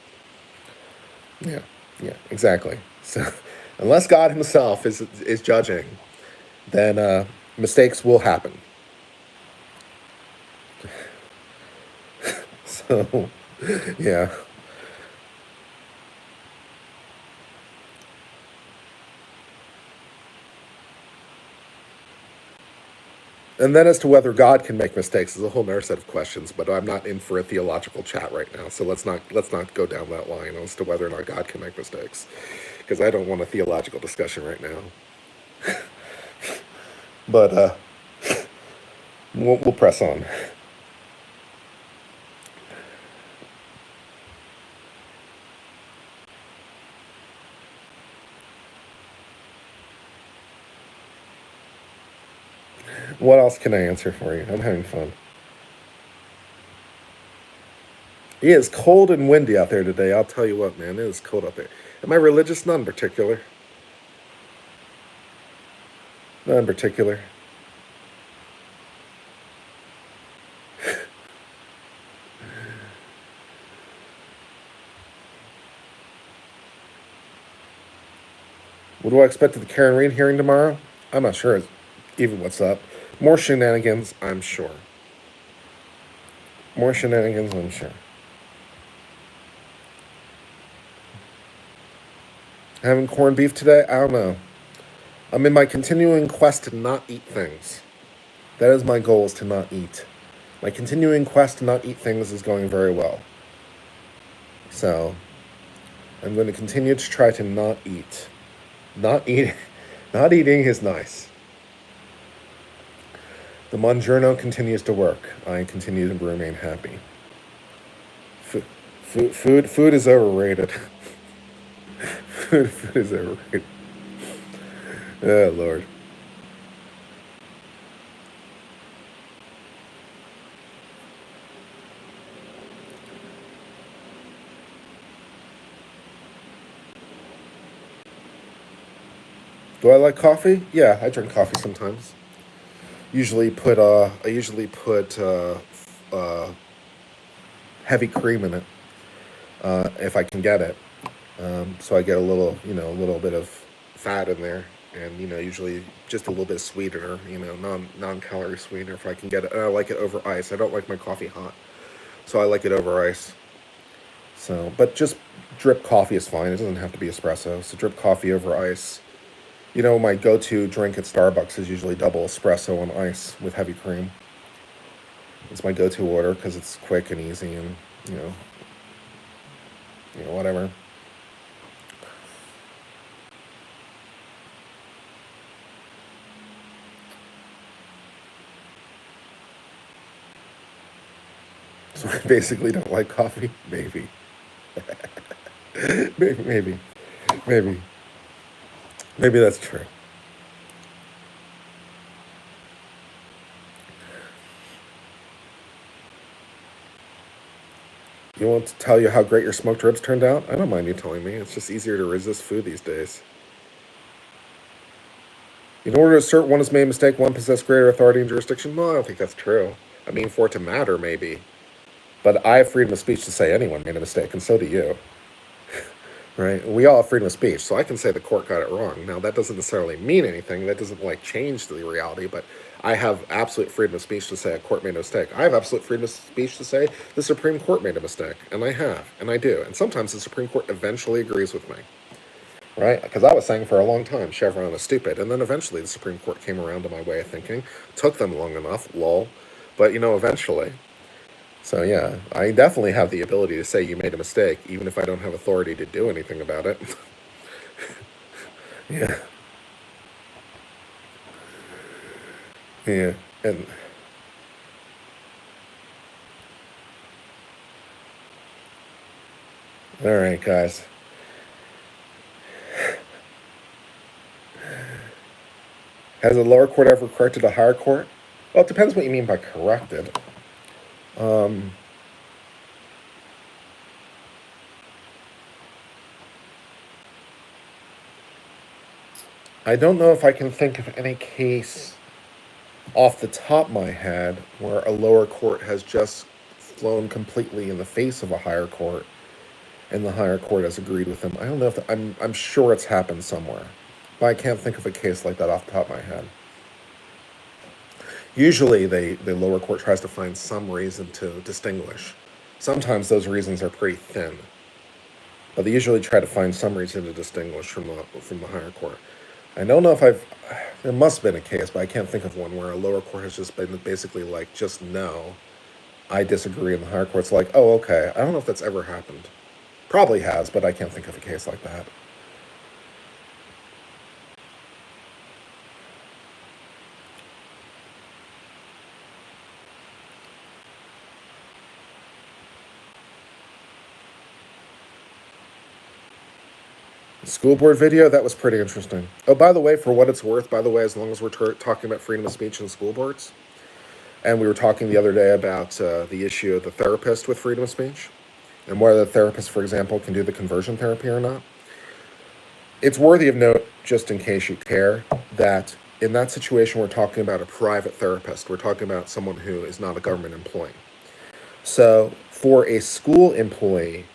Yeah, yeah, exactly. So unless God Himself is judging, then mistakes will happen. So, yeah. And then as to whether God can make mistakes is a whole other set of questions, but I'm not in for a theological chat right now. So let's not go down that line as to whether or not God can make mistakes, because I don't want a theological discussion right now. But we'll press on. What else can I answer for you? I'm having fun. It is cold and windy out there today. I'll tell you what, man, it is cold out there. Am I religious? None in particular. None in particular. What do I expect at the Karen Reed hearing tomorrow? I'm not sure even what's up. More shenanigans, I'm sure. More shenanigans, I'm sure. Having corned beef today? I don't know. I'm in my continuing quest to not eat things. That is my goal, is to not eat. My continuing quest to not eat things is going very well. So, I'm going to continue to try to not eat. Not eating, not eating is nice. The Monjourno continues to work. I continue to remain happy. Food is overrated. Food is overrated. Oh, Lord. Do I like coffee? Yeah, I drink coffee sometimes. I usually put heavy cream in it if I can get it. So I get a little bit of fat in there, and usually just a little bit of sweetener, non-calorie sweetener if I can get it. And I like it over ice. I don't like my coffee hot, so I like it over ice. So, but just drip coffee is fine. It doesn't have to be espresso. So drip coffee over ice. My go-to drink at Starbucks is usually double espresso on ice with heavy cream. It's my go-to order because it's quick and easy, and you know, whatever. So I basically don't like coffee. Maybe, maybe, maybe, maybe that's true. You want to tell you how great your smoked ribs turned out? I don't mind you telling me. It's just easier to resist food these days. In order to assert one has made a mistake, one possesses greater authority and jurisdiction. Well, I don't think that's true. I mean, for it to matter, maybe. But I have freedom of speech to say anyone made a mistake, and so do you. Right? We all have freedom of speech, so I can say the court got it wrong. Now, that doesn't necessarily mean anything. That doesn't, change the reality, but I have absolute freedom of speech to say a court made a mistake. I have absolute freedom of speech to say the Supreme Court made a mistake, and I have, and I do. And sometimes the Supreme Court eventually agrees with me, right? Because I was saying for a long time Chevron is stupid, and then eventually the Supreme Court came around to my way of thinking. Took them long enough, lol, but eventually. So yeah, I definitely have the ability to say you made a mistake, even if I don't have authority to do anything about it. Yeah. Yeah. And all right, guys. Has a lower court ever corrected a higher court? Well, it depends what you mean by corrected. Um, I don't know if I can think of any case off the top of my head where a lower court has just flown completely in the face of a higher court and the higher court has agreed with them. I don't know if I'm sure it's happened somewhere, but I can't think of a case like that off the top of my head. Usually, the lower court tries to find some reason to distinguish. Sometimes those reasons are pretty thin, but they usually try to find some reason to distinguish from the higher court. I don't know if I've. There must have been a case, but I can't think of one where a lower court has just been basically like, just no, I disagree, and the higher court's like, oh, okay. I don't know if that's ever happened. Probably has, but I can't think of a case like that. School board video, that was pretty interesting. Oh, by the way, for what it's worth, by the way, as long as we're talking about freedom of speech in school boards, and we were talking the other day about the issue of the therapist with freedom of speech, and whether the therapist, for example, can do the conversion therapy or not. It's worthy of note, just in case you care, that in that situation, we're talking about a private therapist. We're talking about someone who is not a government employee. So for a school employee,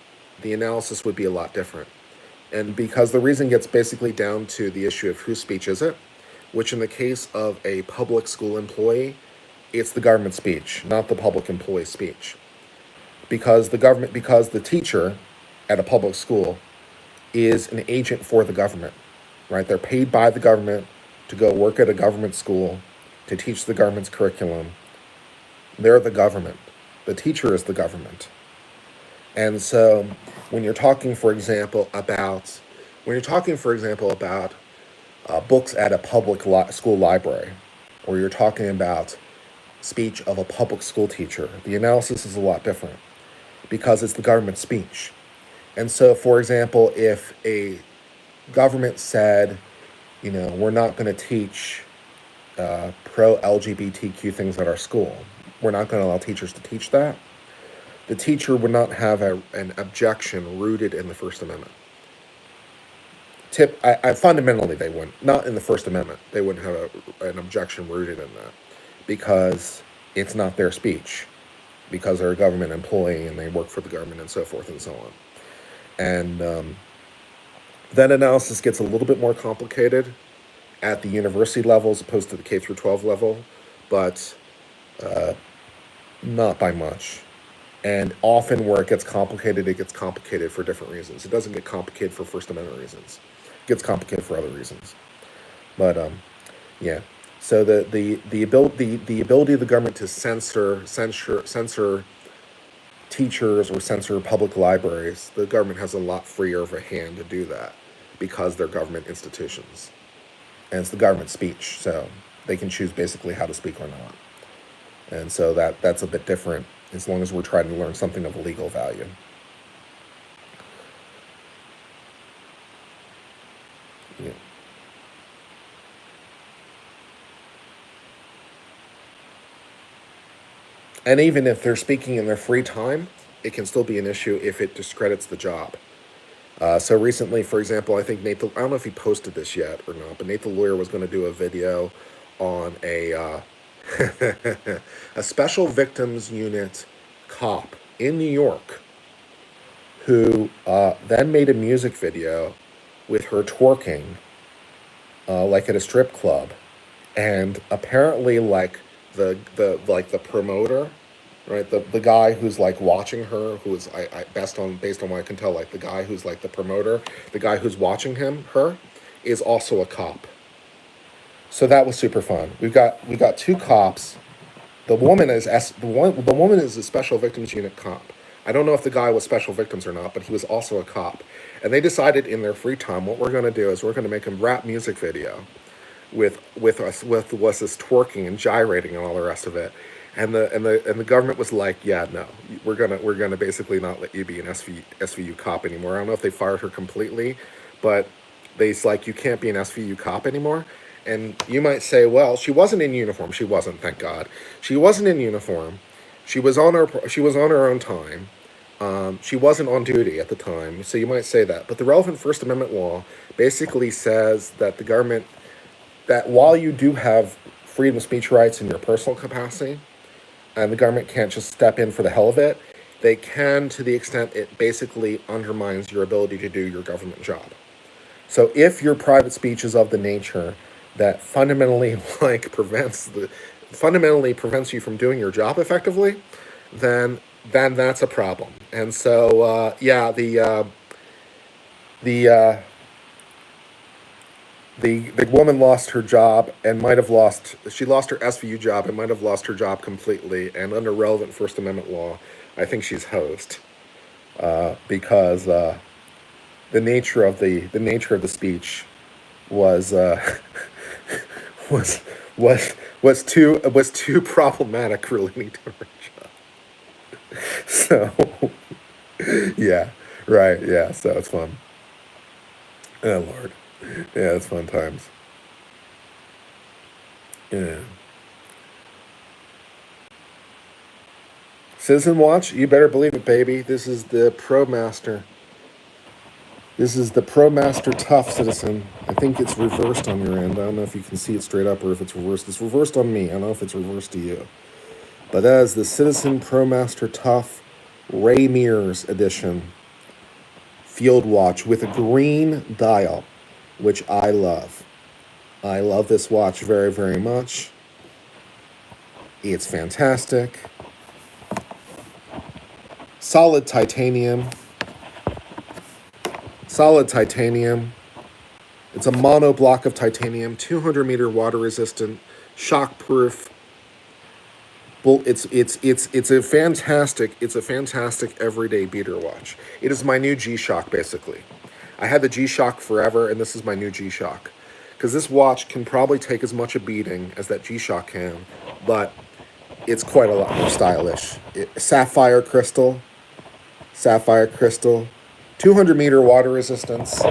the analysis would be a lot different. And because the reason gets basically down to the issue of whose speech is it, which in the case of a public school employee, it's the government speech, not the public employee speech. Because the teacher at a public school is an agent for the government, right? They're paid by the government to go work at a government school to teach the government's curriculum. They're the government. The teacher is the government. And so when you're talking, for example, about books at a school library, or you're talking about speech of a public school teacher, the analysis is a lot different because it's the government speech. And so, for example, if a government said, we're not going to teach pro LGBTQ things at our school, we're not going to allow teachers to teach that, the teacher would not have an objection rooted in the First Amendment. Fundamentally, they wouldn't. Not in the First Amendment. They wouldn't have an objection rooted in that because it's not their speech, because they're a government employee and they work for the government and so forth and so on. And that analysis gets a little bit more complicated at the university level as opposed to the K through 12 level, but not by much. And often where it gets complicated for different reasons. It doesn't get complicated for First Amendment reasons. It gets complicated for other reasons. But yeah. So the ability of the government to censor teachers or censor public libraries, the government has a lot freer of a hand to do that because they're government institutions. And it's the government speech, so they can choose basically how to speak or not. And so that's a bit different as long as we're trying to learn something of legal value. Yeah. And even if they're speaking in their free time, it can still be an issue if it discredits the job. So recently, for example, I think Nate, I don't know if he posted this yet or not, but Nate the lawyer was going to do a video on a special victims unit cop in New York who then made a music video with her twerking like at a strip club, and apparently the promoter, right, the guy who's like watching her, who is based on what I can tell, like the guy who's like the promoter, the guy who's watching her is also a cop. So that was super fun. We got two cops. The woman is a special victims unit cop. I don't know if the guy was special victims or not, but he was also a cop. And they decided in their free time what we're going to do is we're going to make a rap music video. with was this twerking and gyrating and all the rest of it. And the government was like, yeah, no, we're gonna basically not let you be an SVU cop anymore. I don't know if they fired her completely, but they's like, you can't be an SVU cop anymore. And you might say, well, she wasn't in uniform. She wasn't, thank God. She wasn't in uniform. She was on her own time. She wasn't on duty at the time, so you might say that. But the relevant First Amendment law basically says that the government, that while you do have freedom of speech rights in your personal capacity, and the government can't just step in for the hell of it, they can to the extent it basically undermines your ability to do your government job. So if your private speech is of the nature that fundamentally prevents you from doing your job effectively, then that's a problem. And so yeah, the the woman lost her job and might have lost she lost her SVU job and might have lost her job completely. And under relevant First Amendment law, I think she's hosed because the nature of the speech was was was too problematic relating to her job. So yeah, right, yeah. So it's fun. Oh Lord, yeah, it's fun times. Yeah. Citizen Watch, you better believe it, baby. This is the Pro Master Tough Citizen. I think it's reversed on your end. I don't know if you can see it straight up or if it's reversed. It's reversed on me. I don't know if it's reversed to you. But that is the Citizen Pro Master Tough Ray Mears edition Field Watch with a green dial, which I love. I love this watch very, very much. It's fantastic. Solid titanium. Solid titanium. It's a mono block of titanium, 200-meter water resistant, shock proof. It's a fantastic everyday beater watch. It is my new G-Shock basically. I had the G-Shock forever, and this is my new G-Shock, because this watch can probably take as much a beating as that G-Shock can, but it's quite a lot more stylish. Sapphire crystal, 200-meter water resistance.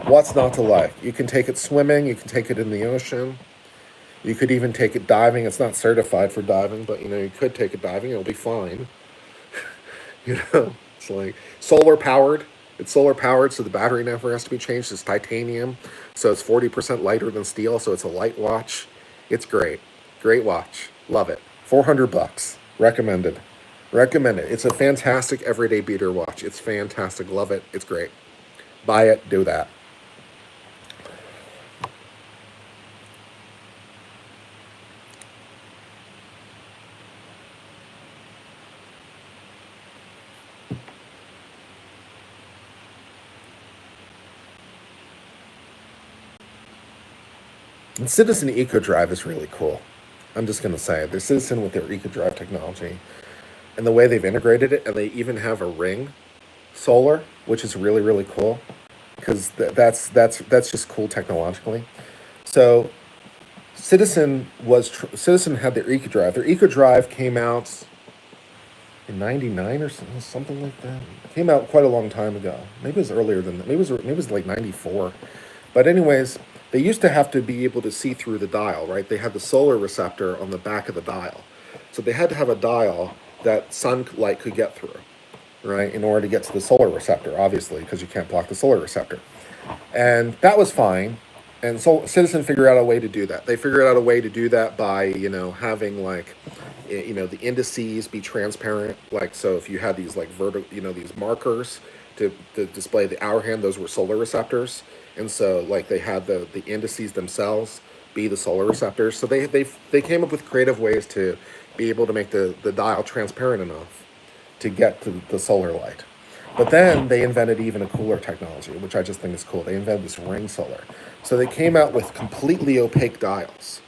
What's not to like? You can take it swimming, you can take it in the ocean, you could even take it diving. It's not certified for diving, but you could take it diving, it'll be fine. It's like solar powered. It's solar powered, so the battery never has to be changed. It's titanium, so it's 40% lighter than steel, so it's a light watch. It's great. Great watch. Love it. $400. Recommended. Recommended. It's a fantastic everyday beater watch. It's fantastic. Love it. It's great. Buy it. Do that. And Citizen EcoDrive is really cool. I'm just going to say it. The Citizen with their EcoDrive technology and the way they've integrated it, and they even have a ring solar, which is really, really cool because that's just cool technologically. So Citizen had their EcoDrive. Their EcoDrive came out in '99 or something like that. It came out quite a long time ago. Maybe it was earlier than that. Maybe it was like '94. But anyways, they used to have to be able to see through the dial, right? They had the solar receptor on the back of the dial, so they had to have a dial that sunlight could get through, right? In order to get to the solar receptor, obviously, because you can't block the solar receptor. And that was fine. And so Citizen figured out a way to do that. They figured out a way to do that by, having like, the indices be transparent. Like, so if you had these like these markers to display the hour hand, those were solar receptors. And so like they had the indices themselves be the solar receptors. So they came up with creative ways to be able to make the dial transparent enough to get to the solar light. But then they invented even a cooler technology, which I just think is cool. They invented this ring solar. So they came out with completely opaque dials,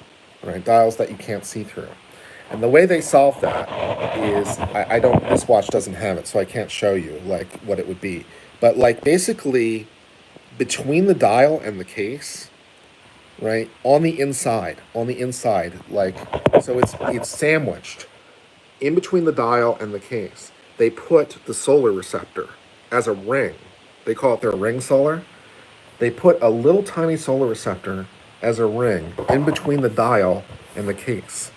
right? Dials that you can't see through. And the way they solved that is, I don't, this watch doesn't have it, so I can't show you like what it would be. But like basically between the dial and the case, right? On the inside, like, so it's sandwiched in between the dial and the case. They put the solar receptor as a ring. They call it their ring solar. They put a little tiny solar receptor as a ring in between the dial and the case.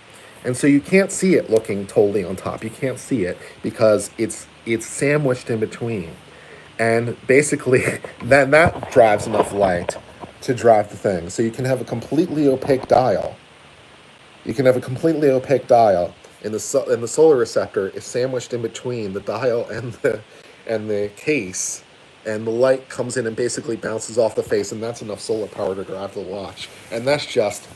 And so you can't see it looking totally on top. You can't see it because it's sandwiched in between. And basically that drives enough light to drive the thing. So you can have a completely opaque dial. You can have a completely opaque dial, and the solar receptor is sandwiched in between the dial and the case, and the light comes in and basically bounces off the face, and that's enough solar power to drive the watch. And that's just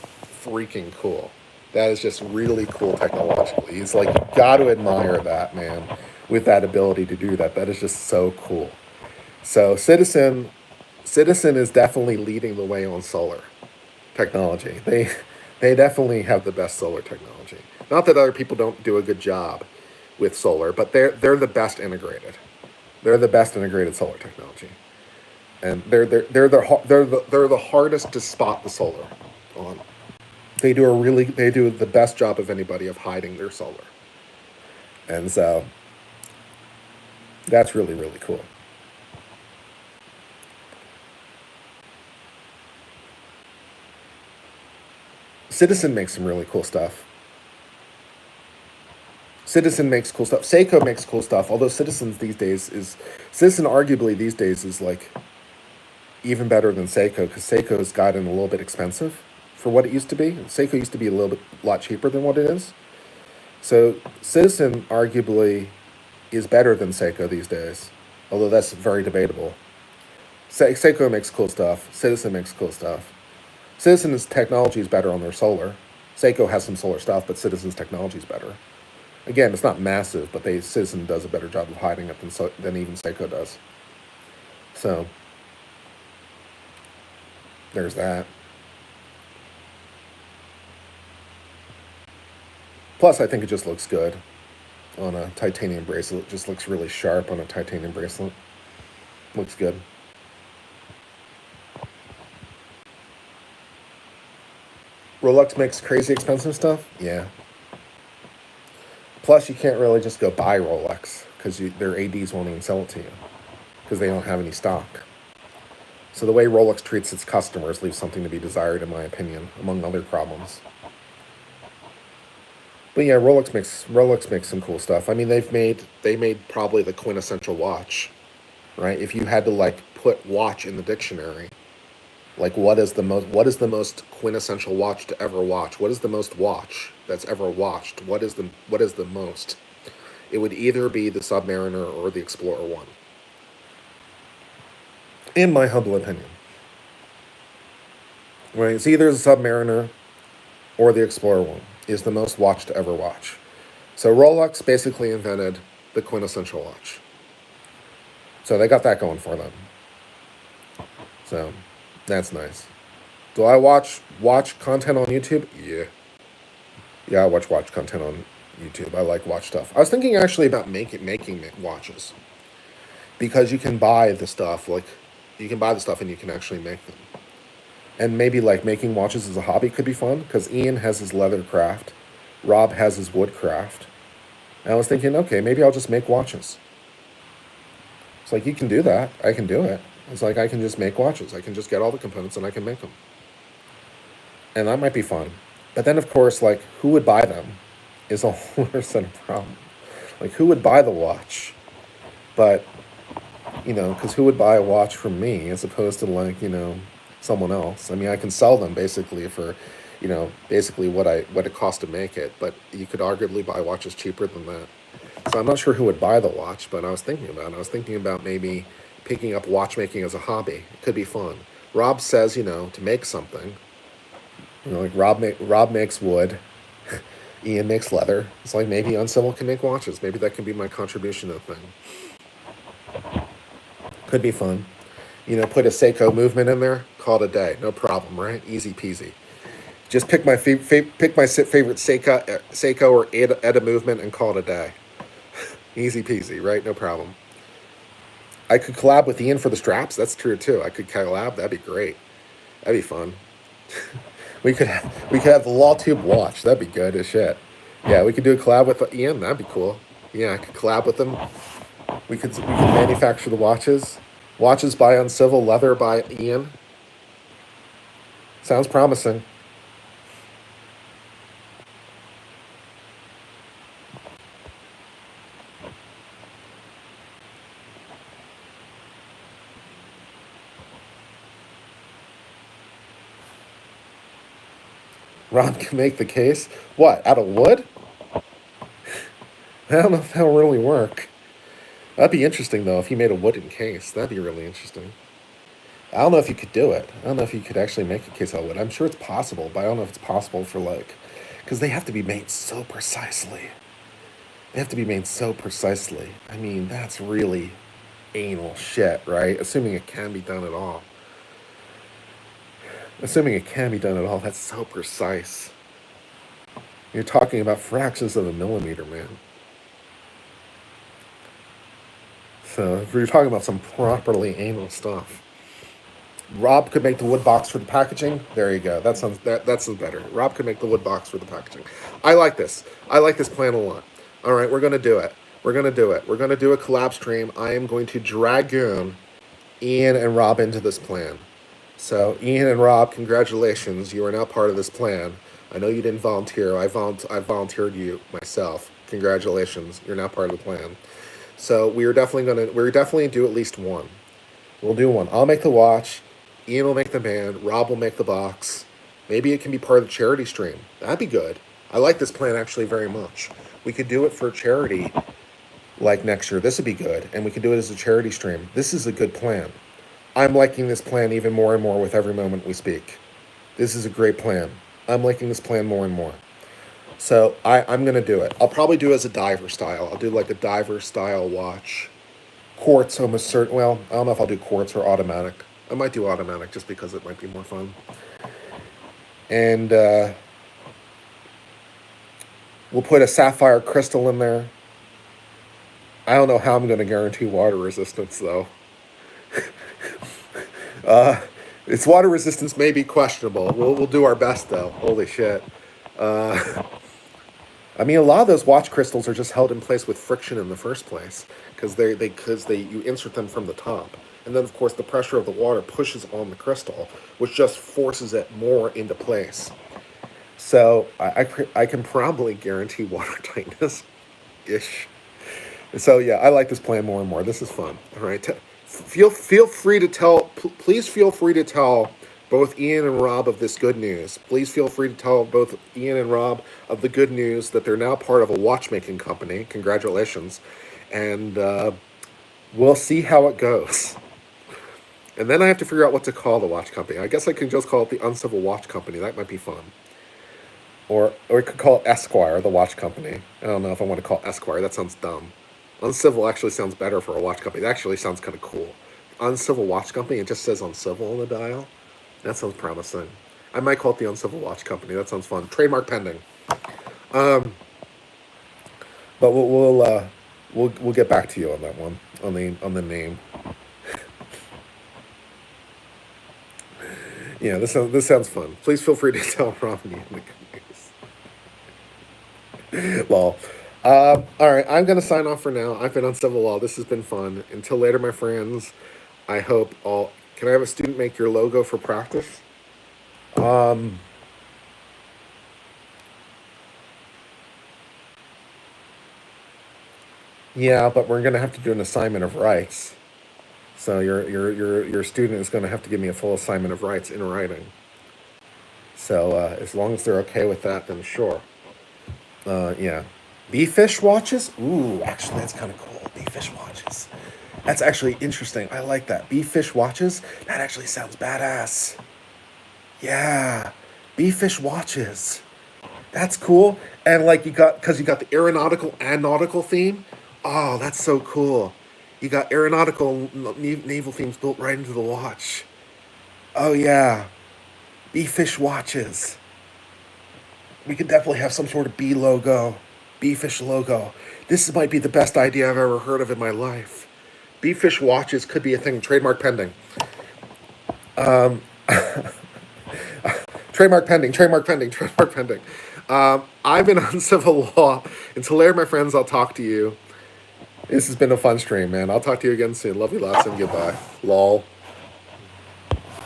freaking cool. That is just really cool technologically. It's like, you got to admire that, man, with that ability to do that. That is just so cool. So Citizen is definitely leading the way on solar technology. They definitely have the best solar technology. Not that other people don't do a good job with solar, but they're the best integrated. They're the best integrated solar technology, and they're the hardest to spot the solar on. They do the best job of anybody of hiding their solar, and so that's really, really cool. Citizen makes some really cool stuff. Citizen makes cool stuff. Seiko makes cool stuff. Although Citizen arguably these days is like even better than Seiko, because Seiko's gotten a little bit expensive for what it used to be. Seiko used to be a lot cheaper than what it is. So Citizen arguably is better than Seiko these days, although that's very debatable. Seiko makes cool stuff. Citizen makes cool stuff. Citizen's technology is better on their solar. Seiko has some solar stuff, but Citizen's technology is better. Again, it's not massive, but Citizen does a better job of hiding it than even Seiko does. So there's that. Plus, I think it just looks good on a titanium bracelet. It just looks really sharp on a titanium bracelet. Looks good. Rolex makes crazy expensive stuff? Yeah. Plus, you can't really just go buy Rolex because their ADs won't even sell it to you because they don't have any stock. So the way Rolex treats its customers leaves something to be desired, in my opinion, among other problems. But yeah, Rolex makes some cool stuff. I mean, they made probably the quintessential watch, right? If you had to like put watch in the dictionary, like what is the most quintessential watch to ever watch? What is the most watch that's ever watched? What is the most? It would either be the Submariner or the Explorer 1. In my humble opinion. Right? It's either the Submariner or the Explorer 1 is the most watch to ever watch. So Rolex basically invented the quintessential watch. So they got that going for them. So that's nice. Do I watch content on YouTube? Yeah. Yeah, I watch content on YouTube. I like watch stuff. I was thinking actually about making watches, because you can buy the stuff, and you can actually make them. And maybe like making watches as a hobby could be fun, because Ian has his leather craft, Rob has his wood craft. And I was thinking, okay, maybe I'll just make watches. It's like, you can do that. I can do it. It's like, I can just make watches. I can just get all the components and I can make them. And that might be fun. But then, of course, like, who would buy them is a whole other set of problem. Like, who would buy the watch? But, because who would buy a watch from me as opposed to, like, someone else? I mean, I can sell them basically for, basically what it costs to make it. But you could arguably buy watches cheaper than that. So I'm not sure who would buy the watch, but I was thinking about maybe picking up watchmaking as a hobby. It could be fun. Rob says, to make something. Like Rob makes wood, Ian makes leather. It's like, maybe Uncivil can make watches. Maybe that can be my contribution to the thing. Could be fun. Put a Seiko movement in there, call it a day. No problem, right? Easy peasy. Just pick my favorite Seiko or Eda movement and call it a day. Easy peasy, right? No problem. I could collab with Ian for the straps. That's true too. I could collab. That'd be great. That'd be fun. We could have the Law Tube watch. That'd be good as shit. Yeah, we could do a collab with Ian. That'd be cool. Yeah, I could collab with him. We could manufacture the watches. Watches by Uncivil, leather by Ian. Sounds promising. Ron can make the case. What, out of wood? I don't know if that'll really work. That'd be interesting though if he made a wooden case. That'd be really interesting. I don't know if you could do it. I don't know if you could actually make a case out of wood. I'm sure it's possible, but I don't know if it's possible for like, because they have to be made so precisely. They have to be made so precisely. I mean, that's really anal shit, right? Assuming it can be done at all. Assuming it can be done at all, that's so precise. You're talking about fractions of a millimeter, man. So if you're talking about some properly anal stuff. Rob could make the wood box for the packaging. There you go. That sounds better. Rob could make the wood box for the packaging. I like this. I like this plan a lot. All right, we're gonna do it. We're gonna do it. We're gonna do a collab stream. I am going to dragoon Ian and Rob into this plan. So Ian and Rob, congratulations. You are now part of this plan. I know you didn't volunteer. I volunteered you myself. Congratulations. You're now part of the plan. So we're definitely do at least one. We'll do one. I'll make the watch. Ian will make the band. Rob will make the box. Maybe it can be part of the charity stream. That'd be good. I like this plan actually very much. We could do it for charity like next year. This would be good. And we could do it as a charity stream. This is a good plan. I'm liking this plan even more and more with every moment we speak. This is a great plan. I'm liking this plan more and more. So I'm going to do it. I'll probably do it as a diver style. I'll do like a diver style watch. Quartz, almost certain. Well, I don't know if I'll do quartz or automatic. I might do automatic just because it might be more fun. And we'll put a sapphire crystal in there. I don't know how I'm going to guarantee water resistance, though. Its water resistance may be questionable. We'll do our best, though. Holy shit. I mean, a lot of those watch crystals are just held in place with friction in the first place because you insert them from the top, and then of course the pressure of the water pushes on the crystal, which just forces it more into place. So I can probably guarantee water tightness, ish. So yeah, I like this plan more and more. This is fun. All right, feel free to tell. Please feel free to tell both Ian and Rob of this good news. Please feel free to tell both Ian and Rob of the good news that they're now part of a watchmaking company. Congratulations. And we'll see how it goes. And then I have to figure out what to call the watch company. I guess I can just call it the Uncivil Watch Company. That might be fun. Or we could call it Esquire, the watch company. I don't know if I want to call it Esquire. That sounds dumb. Uncivil actually sounds better for a watch company. That actually sounds kind of cool. Uncivil Watch Company. It just says Uncivil on the dial. That sounds promising. I might call it the Uncivil Watch Company. That sounds fun. Trademark pending. But we'll get back to you on that one, on the name. Yeah, this sounds fun. Please feel free to tell Rob and Ian the good news. Well, all right. I'm gonna sign off for now. I've been on Civil Law. This has been fun. Until later, my friends. I hope all. Can I have a student make your logo for practice? Yeah, but we're gonna have to do an assignment of rights. So your student is gonna have to give me a full assignment of rights in writing. So as long as they're okay with that, then sure. Yeah. Bee fish watches? Ooh, actually that's kind of cool. Bee fish watches. That's actually interesting. I like that. Bee fish watches? That actually sounds badass. Yeah. Bee fish watches. That's cool. And like because you got the aeronautical and nautical theme. Oh, that's so cool. You got aeronautical naval themes built right into the watch. Oh yeah. Bee fish watches. We could definitely have some sort of bee logo. Bee fish logo. This might be the best idea I've ever heard of in my life. Bee fish watches could be a thing. Trademark pending. Trademark pending, trademark pending, trademark pending. I've been on civil law. Until later, my friends, I'll talk to you. This has been a fun stream, man. I'll talk to you again soon. Love you lots and goodbye. Lol.